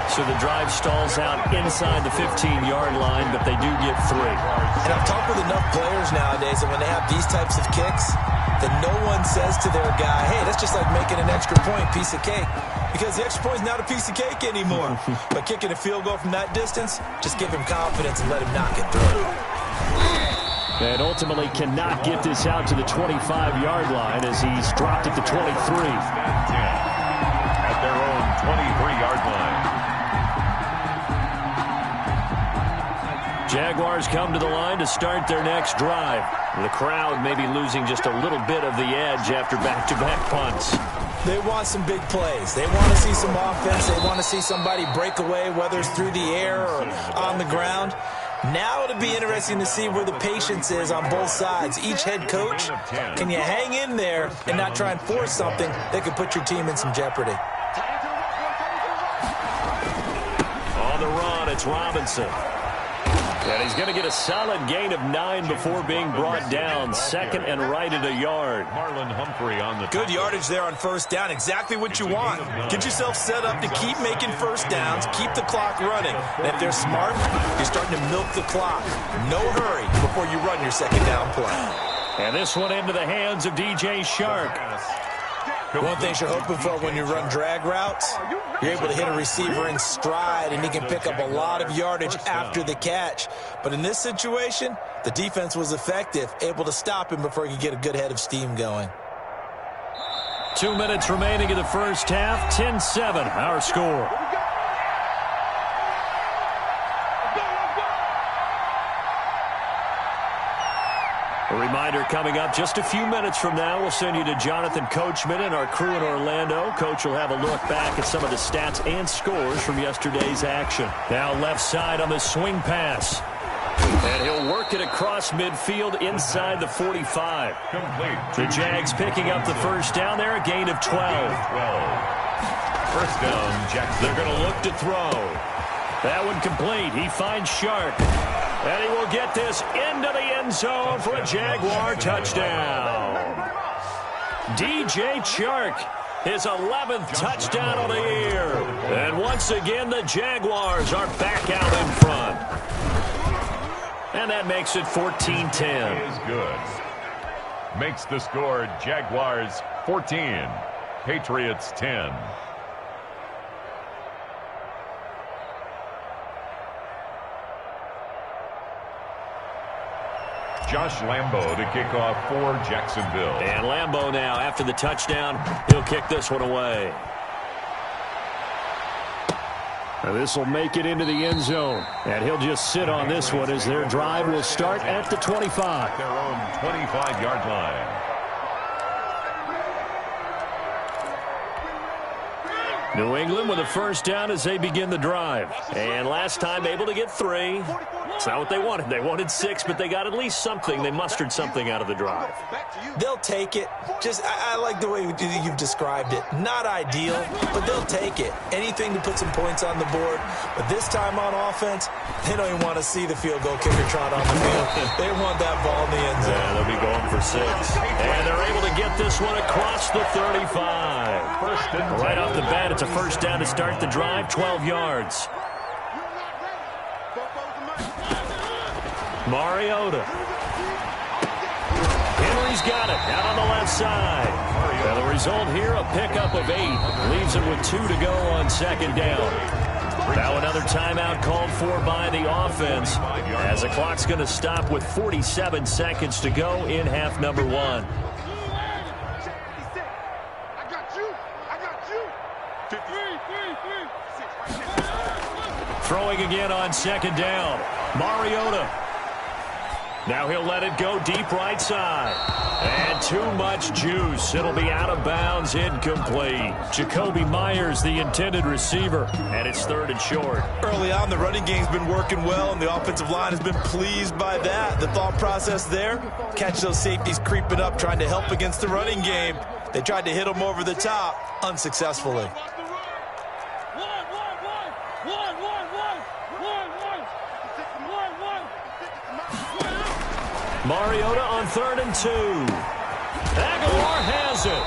So the drive stalls out inside the 15-yard line, but they do get 3. And I've talked with enough players nowadays that when they have these types of kicks, that no one says to their guy, hey, that's just like making an extra point, piece of cake. Because the extra point is not a piece of cake anymore. But kicking a field goal from that distance, just give him confidence and let him knock it through. And ultimately cannot get this out to the 25-yard line as he's dropped at the 23. At their own 23-yard line. Jaguars come to the line to start their next drive. The crowd may be losing just a little bit of the edge after back-to-back punts. They want some big plays. They want to see some offense. They want to see somebody break away, whether it's through the air or on the ground. Now it'll be interesting to see where the patience is on both sides. Each head coach, can you hang in there and not try and force something that could put your team in some jeopardy? On the run, it's Robinson. And he's going to get a solid gain of 9 before being brought down. 2nd and right at a yard. Marlon Humphrey on the good yardage there on 1st down. Exactly what you want. Get yourself set up to keep making 1st downs, keep the clock running. And if they're smart, you're starting to milk the clock. No hurry before you run your 2nd down play. And this one into the hands of DJ Shark. One thing you're hoping for when you run drag routes, you're able to hit a receiver in stride, and he can pick up a lot of yardage after the catch. But in this situation, the defense was effective, able to stop him before he could get a good head of steam going. 2 minutes remaining in the first half. 10-7, our score. A reminder coming up just a few minutes from now, we'll send you to Jonathan Coachman and our crew in Orlando. Coach will have a look back at some of the stats and scores from yesterday's action. Now left side on the swing pass. And he'll work it across midfield inside the 45. Complete. The Jags picking up the first down there, a gain of 12. 1st down, Jackson. They're going to look to throw. That one complete. He finds Shark. And he will get this into the end zone for a Jaguar touchdown. DJ Chark, his 11th touchdown of the year. And once again, the Jaguars are back out in front. And that makes it 14-10. Is good. Makes the score Jaguars 14, Patriots 10. Josh Lambo to kick off for Jacksonville. And Lambo now, after the touchdown, he'll kick this one away. This will make it into the end zone. And he'll just sit on this one as their drive will start at the 25. Their own 25-yard line. New England with a first down as they begin the drive. And last time able to get 3. It's not what they wanted. They wanted 6, but they got at least something. They mustered something out of the drive. They'll take it. I like the way you've described it. Not ideal, but they'll take it. Anything to put some points on the board. But this time on offense, they don't even want to see the field goal kicker trot on the field. They want that ball in the end zone. Yeah, they'll be going for 6. And they're able to get this one across the 35. Right off the bat, it's a first down to start the drive, 12 yards. Mariota. Henry's got it out on the left side. Well, the result here, a pickup of 8. Leaves it with 2 to go on second down. Now another timeout called for by the offense as the clock's going to stop with 47 seconds to go in half number 1. Throwing again on second down. Mariota. Now he'll let it go deep right side. And too much juice. It'll be out of bounds, incomplete. Jacoby Myers, the intended receiver, and it's 3rd and short. Early on, the running game's been working well, and the offensive line has been pleased by that. The thought process there, catch those safeties creeping up, trying to help against the running game. They tried to hit them over the top, unsuccessfully. Mariota on 3rd and 2. Aguilar has it.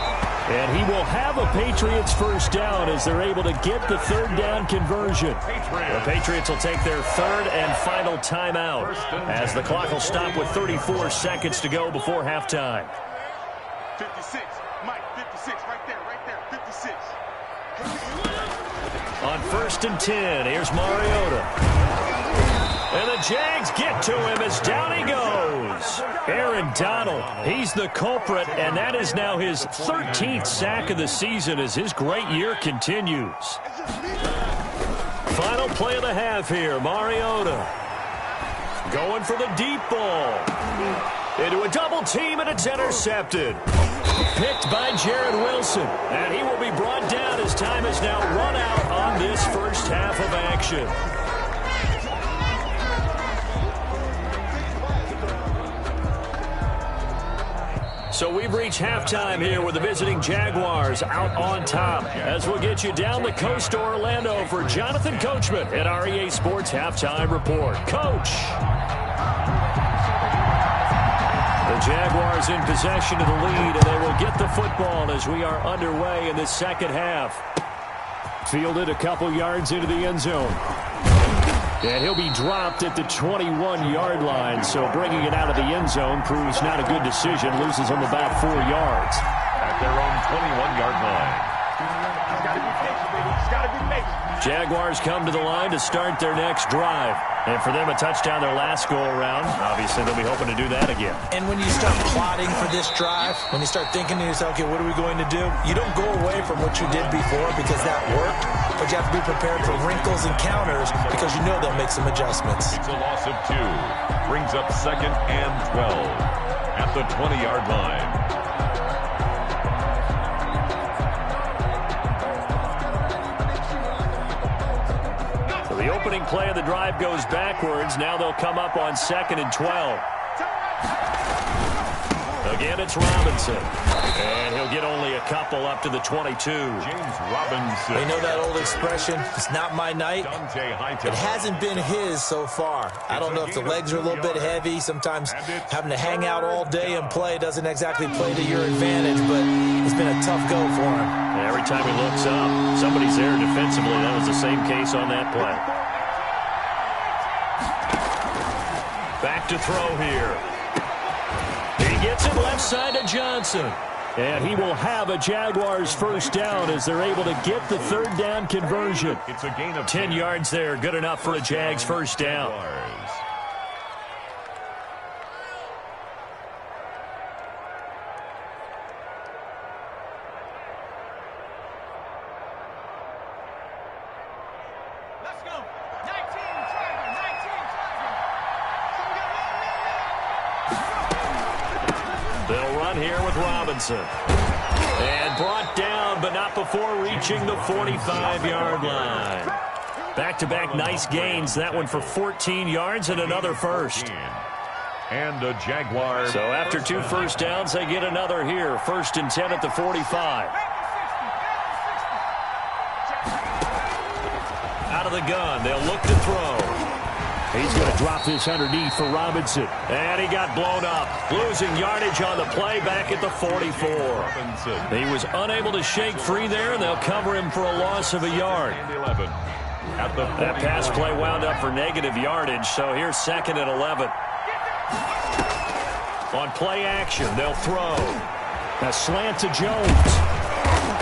And he will have a Patriots first down as they're able to get the 3rd down conversion. The Patriots will take their 3rd and final timeout as the clock will stop with 34 seconds to go before halftime. 56, Mike, 56, right there, 56. On 1st and 10, here's Mariota. And the Jags get to him as down he goes. Aaron Donald, he's the culprit, and that is now his 13th sack of the season as his great year continues. Final play of the half here, Mariota. Going for the deep ball. Into a double team, and it's intercepted. Picked by Jared Wilson, and he will be brought down as time is now run out on this first half of action. So we've reached halftime here with the visiting Jaguars out on top. As we'll get you down the coast to Orlando for Jonathan Coachman at our EA Sports Halftime Report. Coach. The Jaguars in possession of the lead, and they will get the football as we are underway in the second half. Fielded a couple yards into the end zone. And he'll be dropped at the 21-yard line, so bringing it out of the end zone proves not a good decision. Loses him about 4 yards. At their own 21-yard line. Jaguars come to the line to start their next drive. And for them, a touchdown their last go-around. Obviously, they'll be hoping to do that again. And when you start plotting for this drive, when you start thinking to yourself, okay, what are we going to do? You don't go away from what you did before because that worked, but you have to be prepared for wrinkles and counters because you know they'll make some adjustments. It's a loss of 2. Brings up 2nd and 12 at the 20-yard line. The opening play of the drive goes backwards. Now they'll come up on 2nd and 12. Again, it's Robinson. And he'll get only a couple up to the 22. James Robinson. They know that old expression, it's not my night. It hasn't been his so far. I don't know if the legs are a little bit heavy. Sometimes having to hang out all day and play doesn't exactly play to your advantage, but it's been a tough go for him. And every time he looks up, somebody's there defensively. That was the same case on that play. Back to throw here. He gets it left side to Johnson. And he will have a Jaguars first down as they're able to get the 3rd down conversion. It's a gain of 10 yards there. Good enough for a Jags first down. here with Robinson. And brought down, but not before reaching the 45-yard line. Back-to-back nice gains. That one for 14 yards and another first. And a Jaguar. So after 2 first downs, they get another here. 1st and 10 at the 45. Out of the gun, they'll look to throw. He's going to drop this underneath for Robinson. And he got blown up. Losing yardage on the play back at the 44. He was unable to shake free there, and they'll cover him for a loss of a yard. That pass play wound up for negative yardage, so here's 2nd and 11. On play action, they'll throw. A slant to Jones.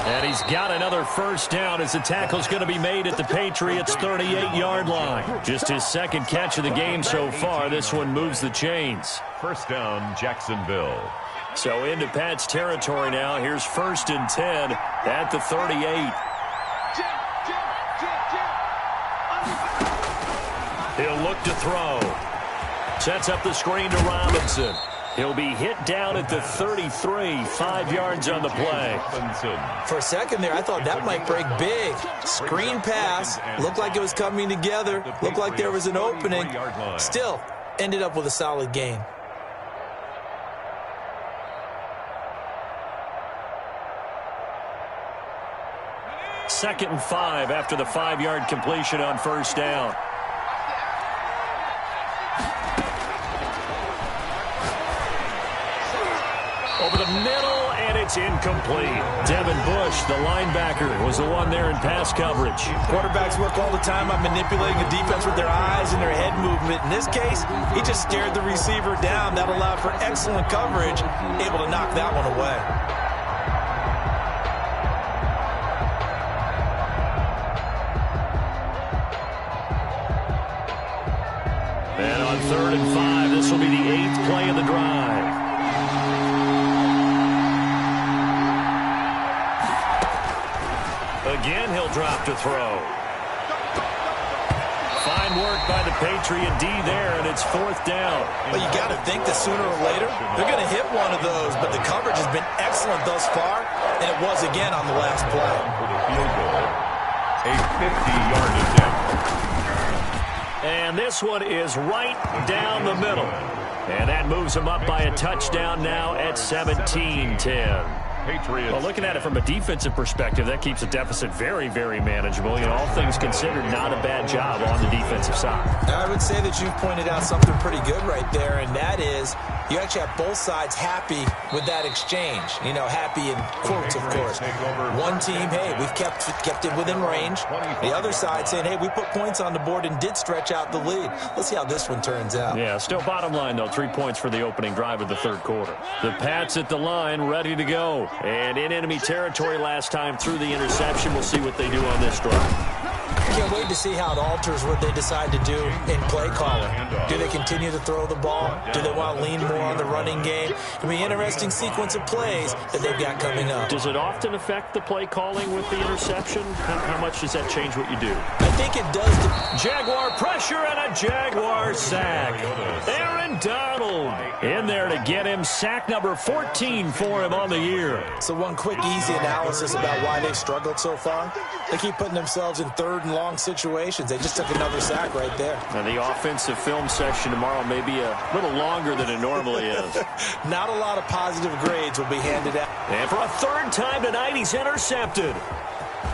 And he's got another first down as the tackle's going to be made at the Patriots' 38-yard line. Just his 2nd catch of the game so far. This one moves the chains. 1st down, Jacksonville. So into Pat's territory now. Here's 1st and 10 at the 38. He'll look to throw. Sets up the screen to Robinson. He'll be hit down at the 33, 5 yards on the play. For a second there, I thought that might break big. Screen pass. Looked like it was coming together. Looked like there was an opening. Still, ended up with a solid gain. Second and 5 after the 5-yard completion on 1st down. Over the middle, and it's incomplete. Devin Bush, the linebacker, was the one there in pass coverage. Quarterbacks work all the time on manipulating the defense with their eyes and their head movement. In this case, he just stared the receiver down. That allowed for excellent coverage, able to knock that one away. And on 3rd and 5, this will be the 8th play of the drive. Again, he'll drop to throw. Fine work by the Patriot D there, and it's 4th down. Well, you got to think that sooner or later they're going to hit one of those, but the coverage has been excellent thus far, and it was again on the last play. For the field goal, a 50-yard attempt. And this one is right down the middle. And that moves him up by a touchdown now at 17-10. Patriots. Well, looking at it from a defensive perspective, that keeps the deficit very, very manageable. You know, all things considered, not a bad job on the defensive side. I would say that you've pointed out something pretty good right there, and that is you actually have both sides happy with that exchange. You know, happy in quotes, of course. One team, hey, we've kept it within range. The other side saying, hey, we put points on the board and did stretch out the lead. Let's see how this one turns out. Yeah, still bottom line, though, 3 points for the opening drive of the 3rd quarter. The Pats at the line, ready to go. And in enemy territory last time through the interception. We'll see what they do on this drive. Can't wait to see how it alters what they decide to do in play calling. Do they continue to throw the ball? Do they want to lean more on the running game? It'll be an interesting sequence of plays that they've got coming up. Does it often affect the play calling with the interception? How much does that change what you do? I think it does. Jaguar pressure and a Jaguar sack. Aaron Donald in there to get him. Sack number 14 for him on the year. So one quick, easy analysis about why they've struggled so far. They keep putting themselves in 3rd and long situations. They just took another sack right there. And the offensive film section tomorrow may be a little longer than it normally is. Not a lot of positive grades will be handed out. And for a 3rd time tonight, he's intercepted.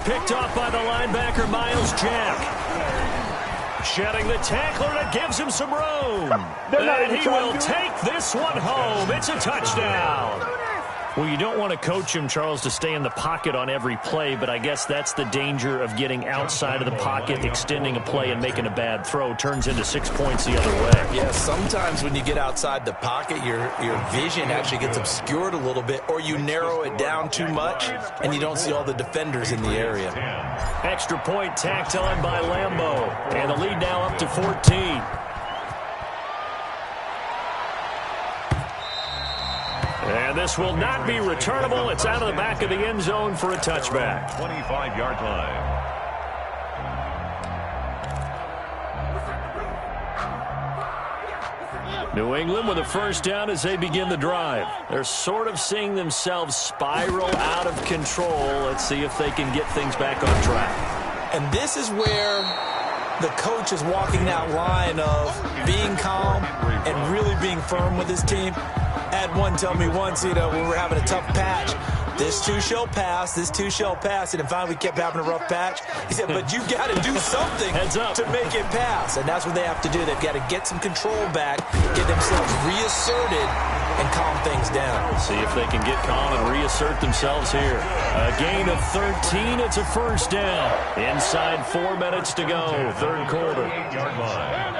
Picked off by the linebacker, Miles Jack. Shedding the tackler that gives him some room. And he will take this one home. It's a touchdown. Well, you don't want to coach him, Charles, to stay in the pocket on every play, but I guess that's the danger of getting outside of the pocket, extending a play, and making a bad throw. Turns into 6 points the other way. Yeah, sometimes when you get outside the pocket, your vision actually gets obscured a little bit, or you narrow it down too much, and you don't see all the defenders in the area. Extra point tacked on by Lambeau, and the lead now up to 14. And this will not be returnable. It's out of the back of the end zone for a touchback. 25-yard line. New England with a first down as they begin the drive. They're sort of seeing themselves spiral out of control. Let's see if they can get things back on track. And this is where the coach is walking that line of being calm and really being firm with his team. I had one tell me once, when we're having a tough patch, this too shall pass, this too shall pass. And finally we kept having a rough patch. He said, but you got to do something to make it pass. And that's what they have to do. They've got to get some control back, get themselves reasserted, and calm things down. See if they can get calm and reassert themselves here. A gain of 13. It's a first down. Inside 4 minutes to go. Third quarter. Yard line.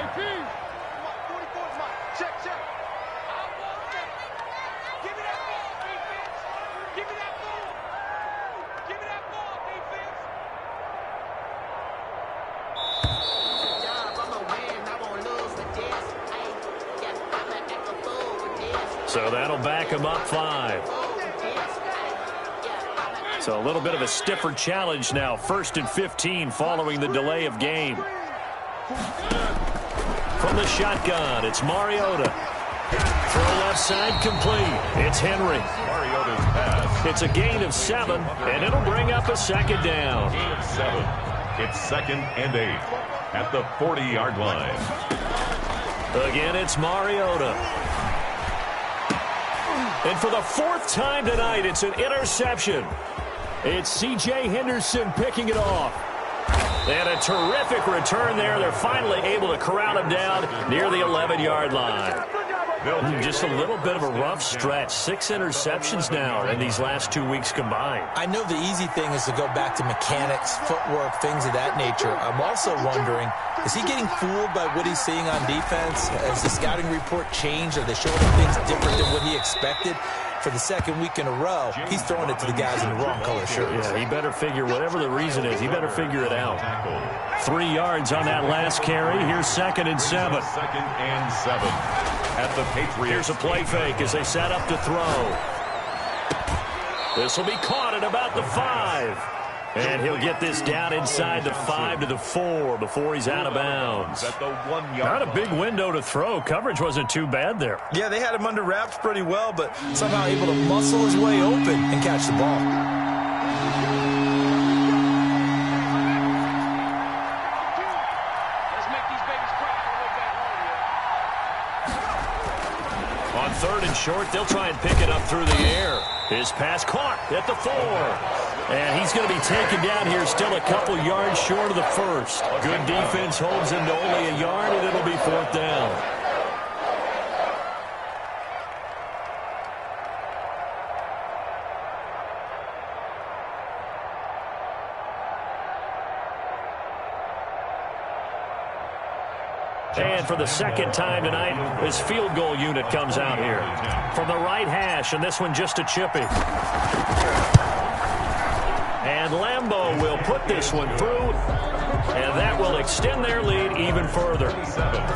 So that'll back him up 5. So a little bit of a stiffer challenge now. 1st and 15 following the delay of game. From the shotgun, it's Mariota. Throw left side complete. It's Henry. Mariota's pass. It's a gain of 7, and it'll bring up a second down. Gain of 7. It's 2nd and 8 at the 40-yard line. Again, it's Mariota. And for the 4th time tonight, it's an interception. It's C.J. Henderson picking it off. And a terrific return there. They're finally able to corral him down near the 11-yard line. Just a little bit of a rough stretch. 6 interceptions now in these last 2 weeks combined. I know the easy thing is to go back to mechanics, footwork, things of that nature. I'm also wondering, is he getting fooled by what he's seeing on defense? Has the scouting report changed? Are they showing him things different than what he expected? For the 2nd week in a row, he's throwing it to the guys in the wrong color shirts. Yeah, he better figure, whatever the reason is, he better figure it out. 3 yards on that last carry. Here's 2nd and 7. 2nd and 7 at the Patriots. Here's a play fake as they set up to throw. This will be caught at about the 5. And he'll get this down inside the 5 to the 4 before he's out of bounds. At the 1 yard. Not a big window to throw. Coverage wasn't too bad there. Yeah, they had him under wraps pretty well, but somehow able to muscle his way open and catch the ball. On 3rd and short, they'll try and pick it up through the air. His pass caught at the 4. And he's going to be taken down here, still a couple yards short of the 1st. Good defense holds him to only a yard, and it'll be 4th down. And for the 2nd time tonight, his field goal unit comes out here. From the right hash, and this one just a chippy. And Lambeau will put this one through, and that will extend their lead even further.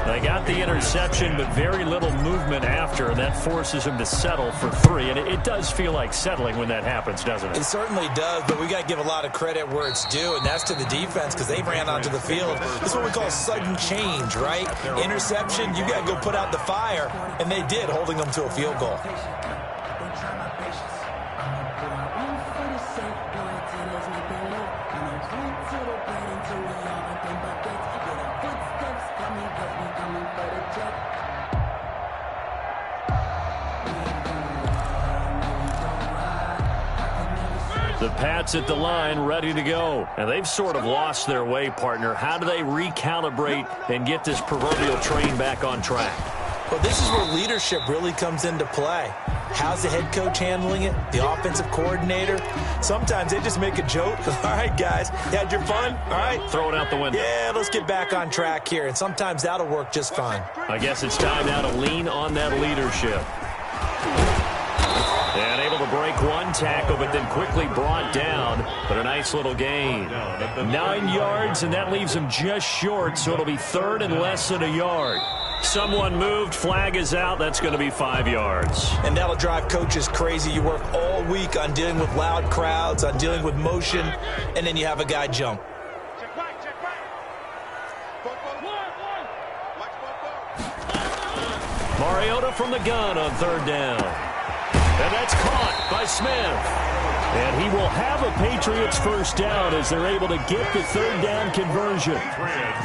They got the interception, but very little movement after, and that forces them to settle for 3. And it does feel like settling when that happens, doesn't it? It certainly does, but we got to give a lot of credit where it's due, and that's to the defense because they ran onto the field. This is what we call sudden change, right? Interception, you got to go put out the fire, and they did, holding them to a field goal. The Pats at the line ready to go. And they've sort of lost their way, partner. How do they recalibrate and get this proverbial train back on track? Well, this is where leadership really comes into play. How's the head coach handling it? The offensive coordinator? Sometimes they just make a joke. All right, guys, you had your fun? All right. Throw it out the window. Yeah, let's get back on track here. And sometimes that'll work just fine. I guess it's time now to lean on that leadership. And able to break one tackle, but then quickly brought down. But a nice little gain. 9 yards, and that leaves him just short, so it'll be 3rd and less than a yard. Someone moved, flag is out, that's going to be 5 yards. And that'll drive coaches crazy. You work all week on dealing with loud crowds, on dealing with motion, and then you have a guy jump. Mariota from the gun on third down. And that's caught by Smith. And he will have a Patriots first down as they're able to get the third down conversion.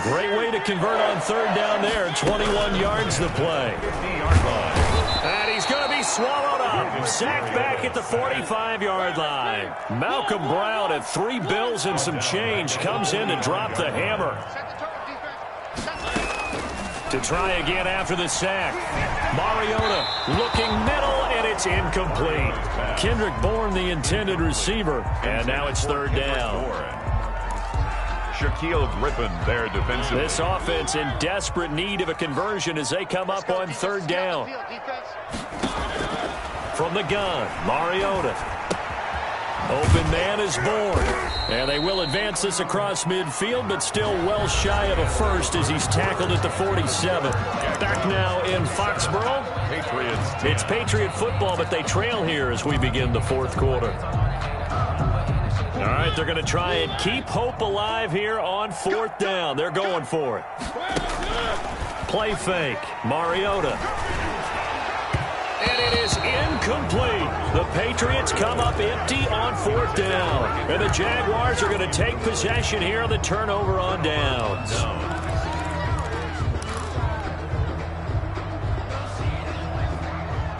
Great way to convert on third down there. 21 yards the play. And he's going to be swallowed up. Sacked back at the 45-yard line. Malcolm Brown at 3 bills and some change comes in to drop the hammer. To try again after the sack. Mariota looking middle, and it's incomplete. Kendrick Bourne, the intended receiver, and now it's third down. Shaquille Griffin there defensively. This offense in desperate need of a conversion as they come up on third down. From the gun, Mariota. Open man is Bourne. And they will advance this across midfield, but still well shy of a first as he's tackled at the 47. Back now in Foxborough. Patriots. It's Patriot football, but they trail here as we begin the fourth quarter. All right, they're going to try and keep hope alive here on fourth down. They're going for it. Play fake. Mariota. And it is incomplete. The Patriots come up empty on fourth down. And the Jaguars are going to take possession here on the turnover on downs.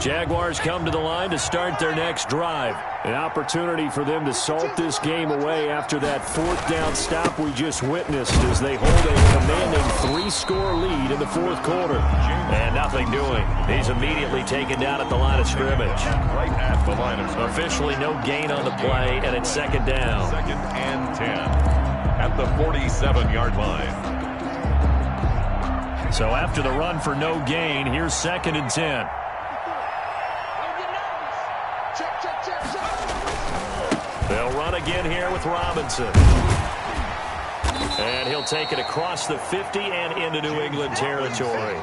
Jaguars come to the line to start their next drive. An opportunity for them to salt this game away after that fourth down stop we just witnessed as they hold a commanding 3-score lead in the fourth quarter. And nothing doing. He's immediately taken down at the line of scrimmage. Right at the line of scrimmage. Officially no gain on the play, and it's second down. Second and 10 at the 47-yard line. So after the run for no gain, here's second and 10. They'll run again here with Robinson. And he'll take it across the 50 and into New England territory.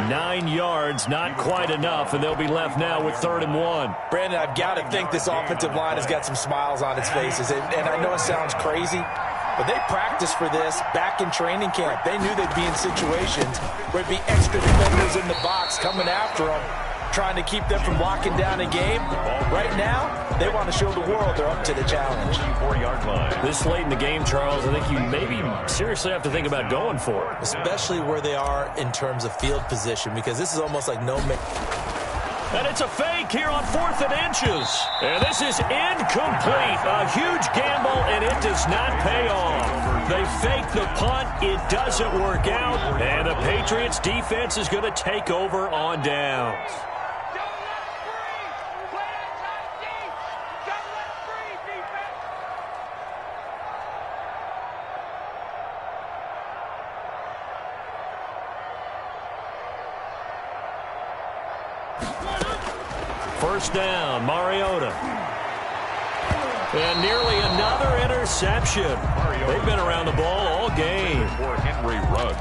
9 yards, not quite enough, and they'll be left now with 3rd and 1. Brandon, I've got to think this offensive line has got some smiles on its faces. And I know it sounds crazy, but they practiced for this back in training camp. They knew they'd be in situations where it'd be extra defenders in the box coming after them, trying to keep them from locking down a game. Right now, they want to show the world they're up to the challenge. 4-yard line. This late in the game, Charles, I think you maybe seriously have to think about going for it. Especially where they are in terms of field position, because this is almost like no... And it's a fake here on 4th and inches. And this is incomplete. A huge gamble, and it does not pay off. They fake the punt. It doesn't work out. And the Patriots defense is going to take over on downs. First down, Mariota. And nearly another interception. They've been around the ball all game.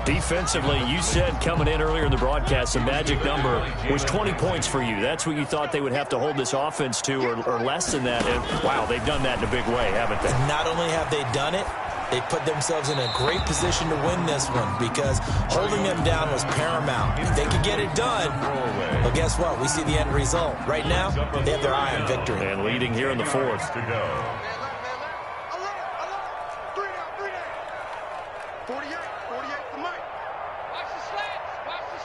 Defensively, you said coming in earlier in the broadcast, the magic number was 20 points for you. That's what you thought they would have to hold this offense to, or less than that. And, wow, they've done that in a big way, haven't they? Not only have they done it, they put themselves in a great position to win this one because holding them down was paramount. If they could get it done, well, guess what? We see the end result. Right now, they have their eye on victory. And leading here in the fourth. To go. 48, the mic. Watch the slants. Watch the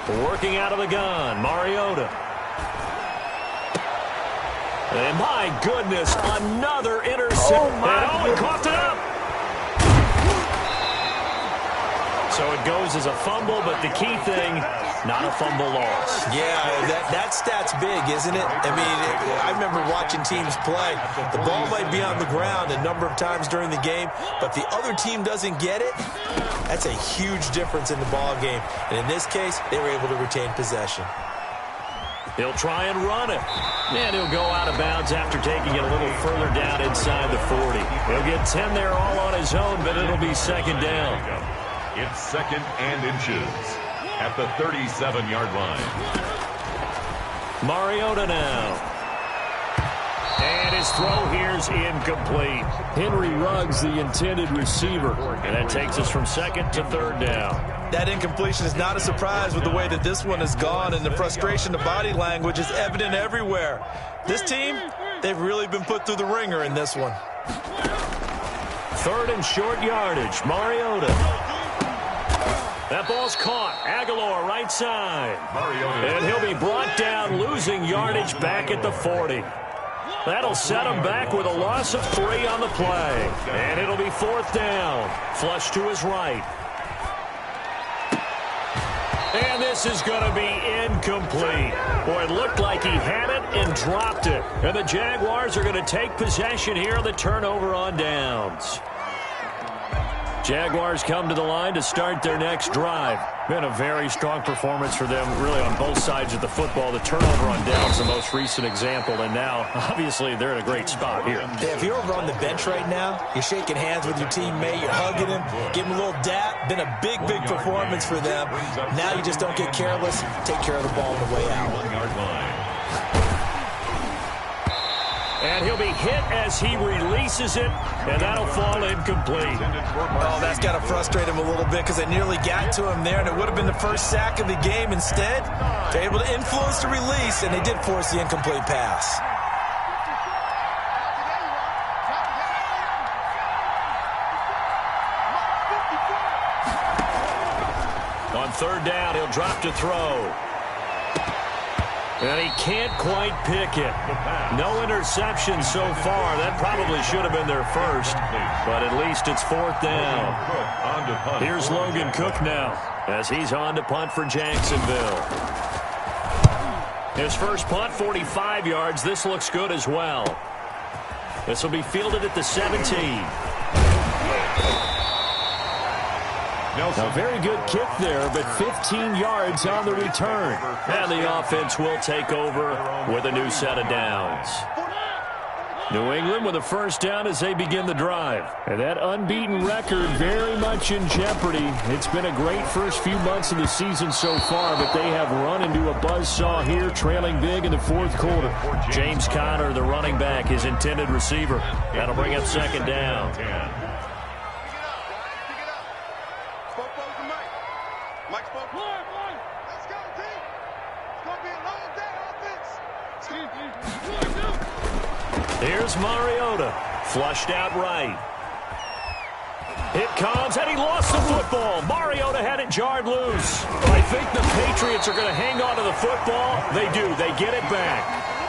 slants. Working out of the gun, Mariota. And my goodness, another interception. And he coughed it up. So it goes as a fumble, but the key thing, not a fumble loss. Yeah, that stat's big, isn't it? I mean, I remember watching teams play. The ball might be on the ground a number of times during the game, but the other team doesn't get it. That's a huge difference in the ball game. And in this case, they were able to retain possession. He'll try and run it. And he'll go out of bounds after taking it a little further down inside the 40. He'll get 10 there all on his own, but it'll be second down. It's second and inches at the 37-yard line. Mariota now. And his his throw here's incomplete. Henry Ruggs, the intended receiver. And that takes us from second to third down. That incompletion is not a surprise with the way that this one has gone, and the frustration, the body language is evident everywhere. This team, they've really been put through the ringer in this one. Third and short yardage, Mariota. That ball's caught. Aguilar right side. And he'll be brought down, losing yardage back at the 40. That'll set him back with a loss of 3 on the play. And it'll be fourth down. Flush to his right. And this is going to be incomplete. Boy, it looked like he had it and dropped it. And the Jaguars are going to take possession here on the turnover on downs. Jaguars come to the line to start their next drive. Been a very strong performance for them, really, on both sides of the football. The turnover on downs, the most recent example, and now, obviously, they're in a great spot here. Yeah, if you're over on the bench right now, you're shaking hands with your teammate, you're hugging him, give him a little dap. Been a big, big performance for them. Now you just don't get careless. Take care of the ball on the way out. And he'll be hit as he releases it, and that'll fall incomplete. Oh, that's got to frustrate him a little bit because they nearly got to him there, and it would have been the first sack of the game. Instead, they're able to influence the release, and they did force the incomplete pass. On third down, he'll drop to throw. And he can't quite pick it. No interception so far. That probably should have been their first. But at least it's fourth down. Here's Logan Cook now as he's on to punt for Jacksonville. His first punt, 45 yards. This looks good as well. This will be fielded at the 17. A very good kick there, but 15 yards on the return. And the offense will take over with a new set of downs. New England with a first down as they begin the drive. And that unbeaten record very much in jeopardy. It's been a great first few months of the season so far, but they have run into a buzzsaw here, trailing big in the fourth quarter. James Conner, the running back, his intended receiver. That'll bring up second down. Here's Mariota, flushed out right. It comes, and he lost the football. Mariota had it jarred loose. I think the Patriots are going to hang on to the football. They do. They get it back.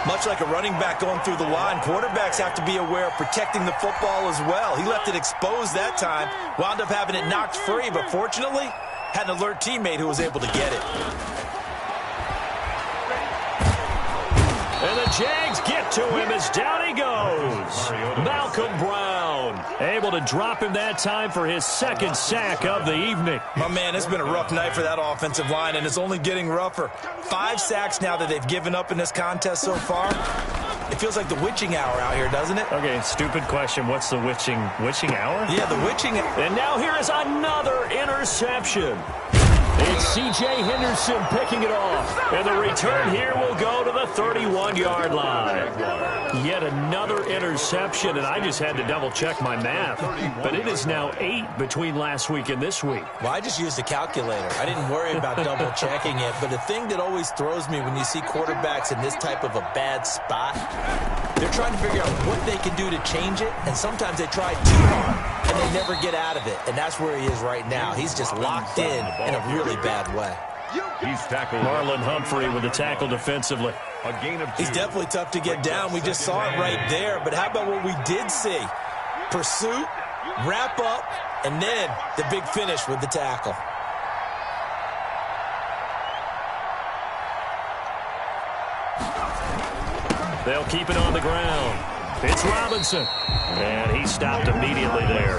Much like a running back going through the line, quarterbacks have to be aware of protecting the football as well. He left it exposed that time, wound up having it knocked free, but fortunately, had an alert teammate who was able to get it. And the Jags get to him as down he goes. Malcolm Brown able to drop him that time for his second sack of the evening. My man, it's been a rough night for that offensive line, and it's only getting rougher. 5 sacks now that they've given up in this contest so far. It feels like the witching hour out here, doesn't it? Okay, stupid question. What's the witching hour? Yeah, the witching hour. And now here is another interception. It's C.J. Henderson picking it off. And the return here will go to the 31-yard line. Yet another interception, and I just had to double-check my math. But it is now 8 between last week and this week. Well, I just used a calculator. I didn't worry about double-checking it. But the thing that always throws me when you see quarterbacks in this type of a bad spot, they're trying to figure out what they can do to change it, and sometimes they try too hard, and they never get out of it. And that's where he is right now. He's just locked in a really bad way. He's tackled. Marlon Humphrey with the tackle defensively. A gain of 2. He's definitely tough to get down. We just saw it right there. But how about what we did see? Pursuit, wrap up, and then the big finish with the tackle. They'll keep it on the ground. It's Robinson. And he stopped immediately there.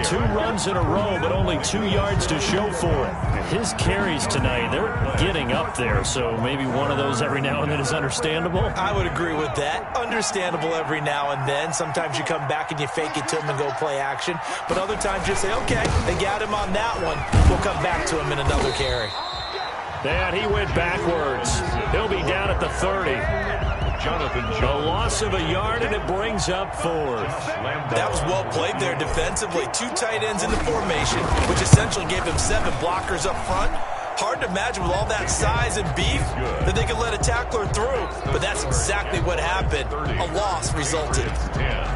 2 runs in a row, but only 2 yards to show for it. His carries tonight, they're getting up there, so maybe one of those every now and then is understandable. I would agree with that. Understandable every now and then. Sometimes you come back and you fake it to him and go play action. But other times you say, okay, they got him on that one. We'll come back to him in another carry. And he went backwards. He'll be down at the 30. A loss of a yard, and it brings up fourth. That was well played there defensively. 2 tight ends in the formation, which essentially gave him 7 blockers up front. Hard to imagine with all that size and beef that they could let a tackler through. But that's exactly what happened. A loss resulted.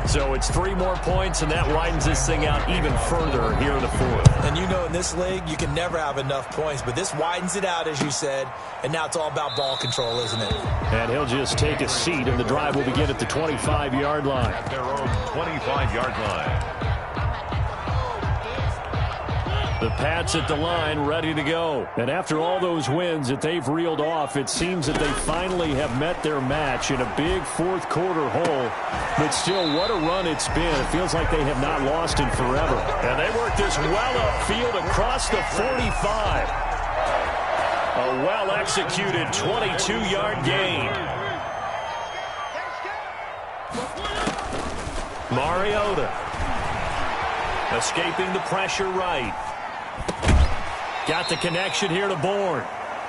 So it's 3 more points, and that widens this thing out even further here in the fourth. And you know in this league, you can never have enough points. But this widens it out, as you said. And now it's all about ball control, isn't it? And he'll just take a seat, and the drive will begin at the 25-yard line. At their own 25-yard line. The Pats at the line, ready to go. And after all those wins that they've reeled off, it seems that they finally have met their match in a big fourth-quarter hole. But still, what a run it's been. It feels like they have not lost in forever. And they work this well upfield across the 45. A well-executed 22-yard gain. Mariota escaping the pressure right. Got the connection here to Bourne.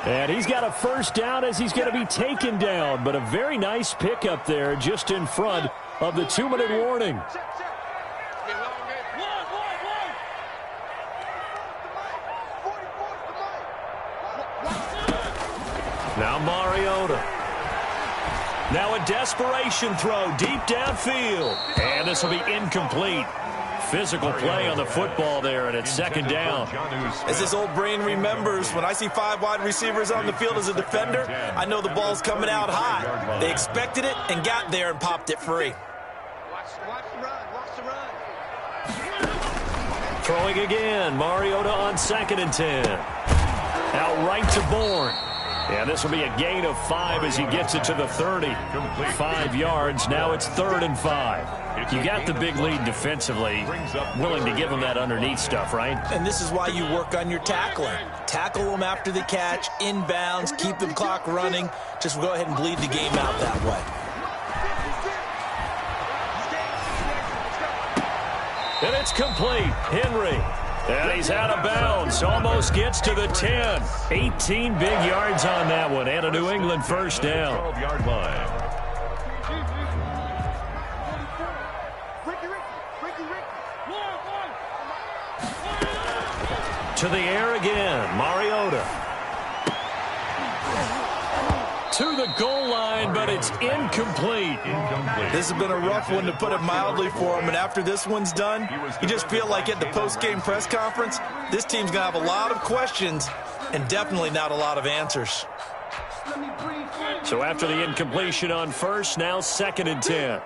And he's got a first down as he's going to be taken down. But a very nice pickup there just in front of the 2-minute warning. Now Mariota. Now a desperation throw deep downfield. And this will be incomplete. Physical play on the football there, and it's second down. As his old brain remembers, when I see 5 wide receivers on the field as a defender, I know the ball's coming out high. They expected it and got there and popped it free. Throwing again, Mariota on 2nd and 10. Out right to Bourne. And this will be a gain of 5 as he gets it to the 30. 5 yards, now it's 3rd and 5. You got the big lead defensively, willing to give them that underneath stuff, right? And this is why you work on your tackling. Tackle them after the catch, inbounds, keep the clock running. Just go ahead and bleed the game out that way. And it's complete. Henry. And he's out of bounds. Almost gets to the 10. 18 big yards on that one. And a New England first down. 12-yard line. To the air again. Mariota. To the goal line, but it's incomplete. This has been a rough one, to put it mildly, for him. And after this one's done, you just feel like at the post-game press conference, this team's going to have a lot of questions and definitely not a lot of answers. So after the incompletion on first, now 2nd and 10.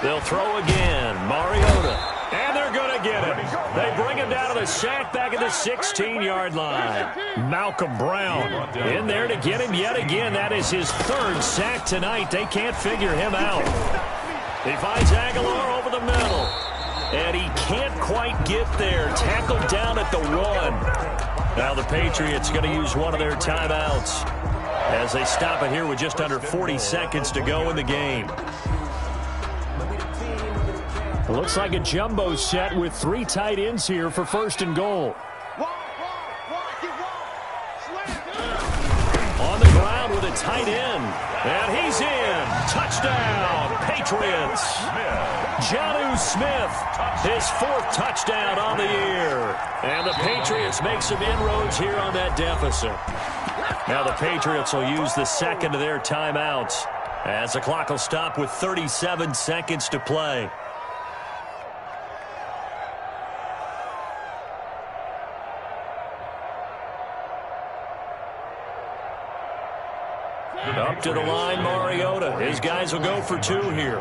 They'll throw again. Mariota. And they're going to get him. They bring him down to the sack back at the 16-yard line. Malcolm Brown in there to get him yet again. That is his 3rd sack tonight. They can't figure him out. He finds Aguilar over the middle. And he can't quite get there. Tackled down at the 1. Now the Patriots going to use one of their timeouts as they stop it here with just under 40 seconds to go in the game. Looks like a jumbo set with 3 tight ends here for 1st and goal. On the ground with a tight end. And he's in. Touchdown, Patriots. Jonnu Smith, his 4th touchdown on the year. And the Patriots make some inroads here on that deficit. Now the Patriots will use the 2nd of their timeouts as the clock will stop with 37 seconds to play. Up to the line, Mariota. His guys will go for 2 here.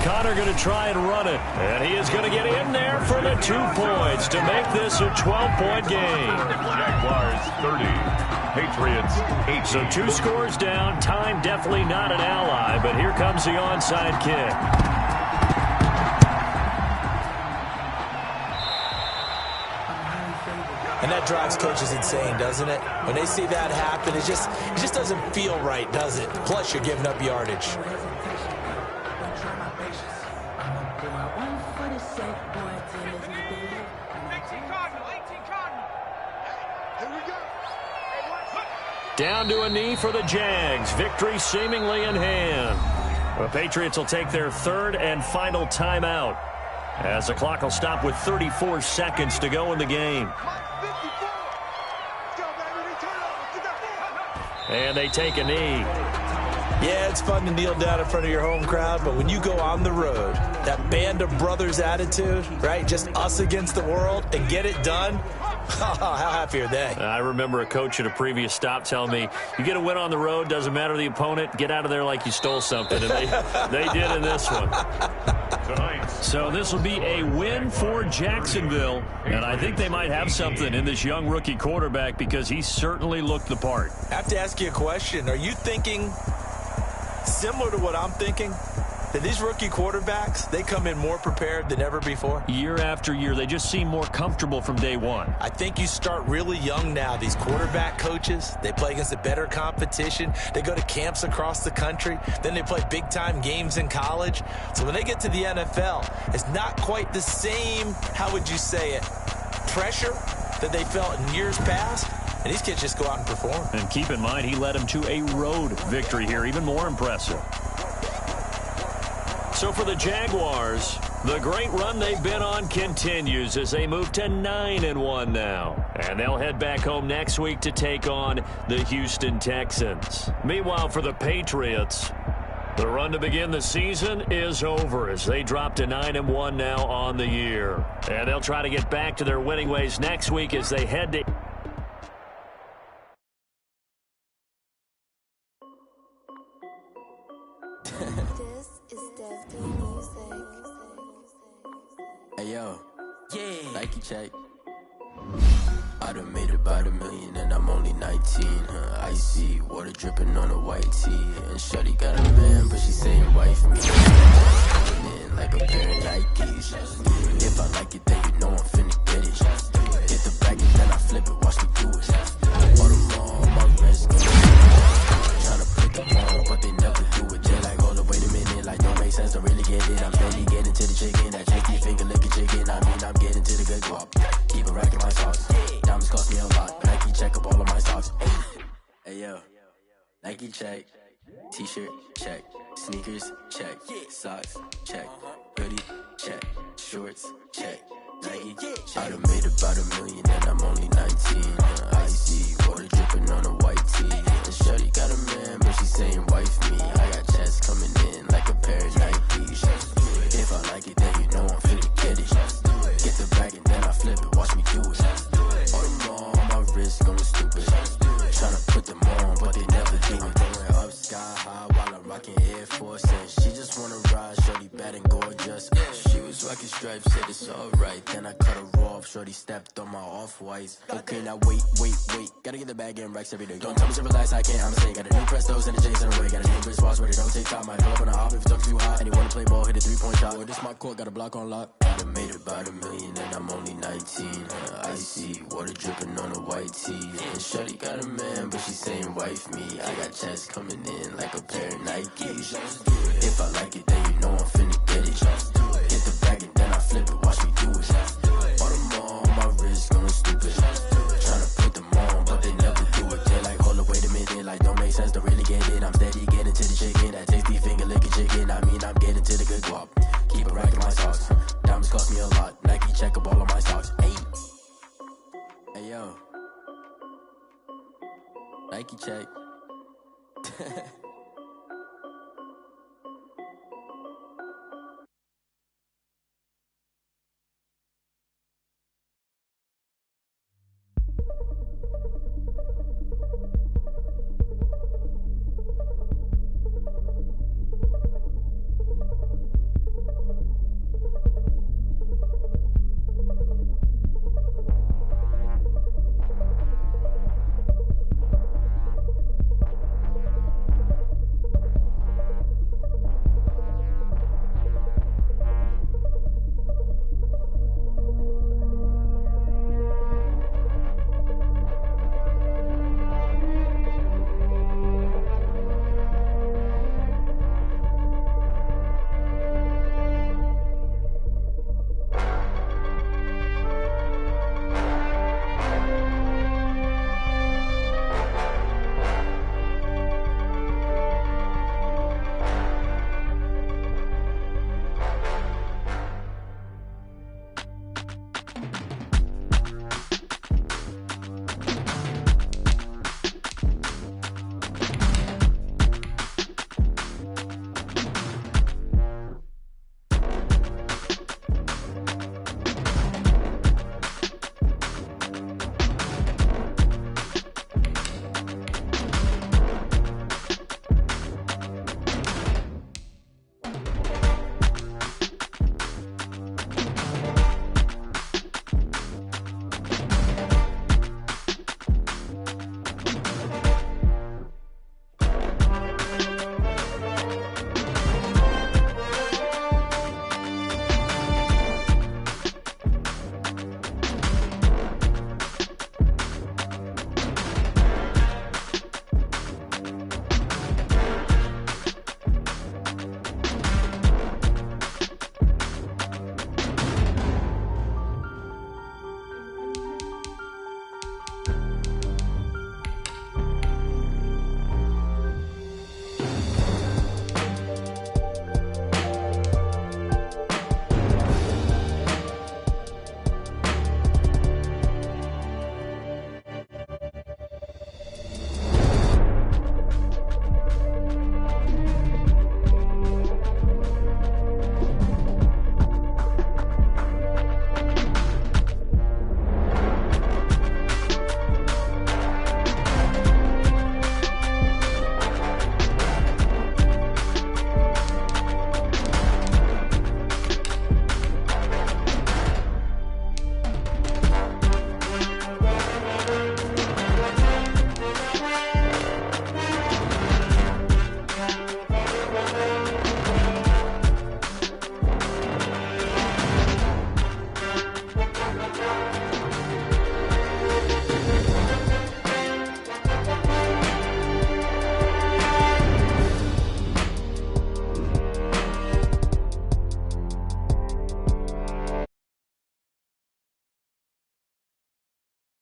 Connor going to try and run it. And he is going to get in there for the 2 points to make this a 12-point game. Jaguars 30. Patriots 8. So 2 scores down. Time definitely not an ally, but here comes the onside kick. And that drives coaches insane, doesn't it? When they see that happen, it just doesn't feel right, does it? Plus, you're giving up yardage. Down to a knee for the Jags. Victory seemingly in hand. The Patriots will take their third and final timeout as the clock will stop with 34 seconds to go in the game. And they take a knee. Yeah, it's fun to kneel down in front of your home crowd, but when you go on the road, that band of brothers attitude, right, just us against the world, and get it done, how happy are they? I remember a coach at a previous stop telling me, you get a win on the road, doesn't matter the opponent, get out of there like you stole something. And they did in this one. So this will be a win for Jacksonville, and I think they might have something in this young rookie quarterback because he certainly looked the part. I have to ask you a question. Are you thinking similar to what I'm thinking? That these rookie quarterbacks, they come in more prepared than ever before? Year after year, they just seem more comfortable from day one. I think you start really young now. These quarterback coaches, they play against a better competition. They go to camps across the country. Then they play big-time games in college. So when they get to the NFL, it's not quite the same, how would you say it, pressure that they felt in years past. And these kids just go out and perform. And keep in mind, he led them to a road victory here, even more impressive. So for the Jaguars, the great run they've been on continues as they move to 9-1 now. And they'll head back home next week to take on the Houston Texans. Meanwhile, for the Patriots, the run to begin the season is over as they drop to 9-1 now on the year. And they'll try to get back to their winning ways next week as they head to... Hey yo, yeah, Nike check. I done made about $1 million and I'm only 19. Icy water dripping on a white tee. And Shorty got a man, but she saying wife me. In like a pair of Nikes. If I like it, then you know I'm finna get it. Get the bag and then I flip it, watch me do it. All them on my wrist. Tryna put them on, but they never do it. They're like, hold up, wait a minute, like don't make sense to really get it. I'm steady getting to the chicken, that tricky finger licking chicken. I mean, I'm getting to the good guap. Keep a rack in my socks. Diamonds cost me a lot. Nike check up all of my stocks. Hey yo, Nike check. T-shirt check. Sneakers check. Socks check. Hoodie check. Shorts check. Nike I done made about $1 million and I'm only 19. Icy water dripping on a white tee. And Shorty got a man, but she saying wife me. I got checks coming in like a pair of Nikes. If I like it, then you know I'm finna get it. Get the bag and then I flip it, watch me do it. All them on my wrist going stupid. Tryna put them on, but they never do it. Going up sky high while I'm rocking Air Force. And she just wanna ride, Shorty bad and gorgeous. She was rocking stripes, said it's alright. Then I cut her off, Shorty stepped on my off-whites. Okay, now wait. Gotta get the bag and racks every day. Don't tell me to relax, I can't, I'm saying. Got a new Prestos and a J's in the way. Got a new Chris Ross, but it don't take time. Might pull up on a hop if it's too hot. And he wanna play ball, hit a three-point shot. Or this my court, got a block on lock. I done made about $1 million and I'm only 19. Icy water dripping on a white tee. And Shorty got a man, but she saying wife me. I got checks coming in like a pair of Nikes. If I like it, then you know I'm finna get it. Get the bag and then I flip it, watch me do it. All them on my wrist going stupid. Tryna put them on, but they never do it. They're like, hold up, wait a minute, like don't make sense to really get it. I'm steady getting to the chicken, that tasty finger licking chicken. I mean, I'm getting to the good guap. Keep a rack in my socks. Diamonds cost me a lot. Nike check up all of my stocks. Hey yo, Nike check.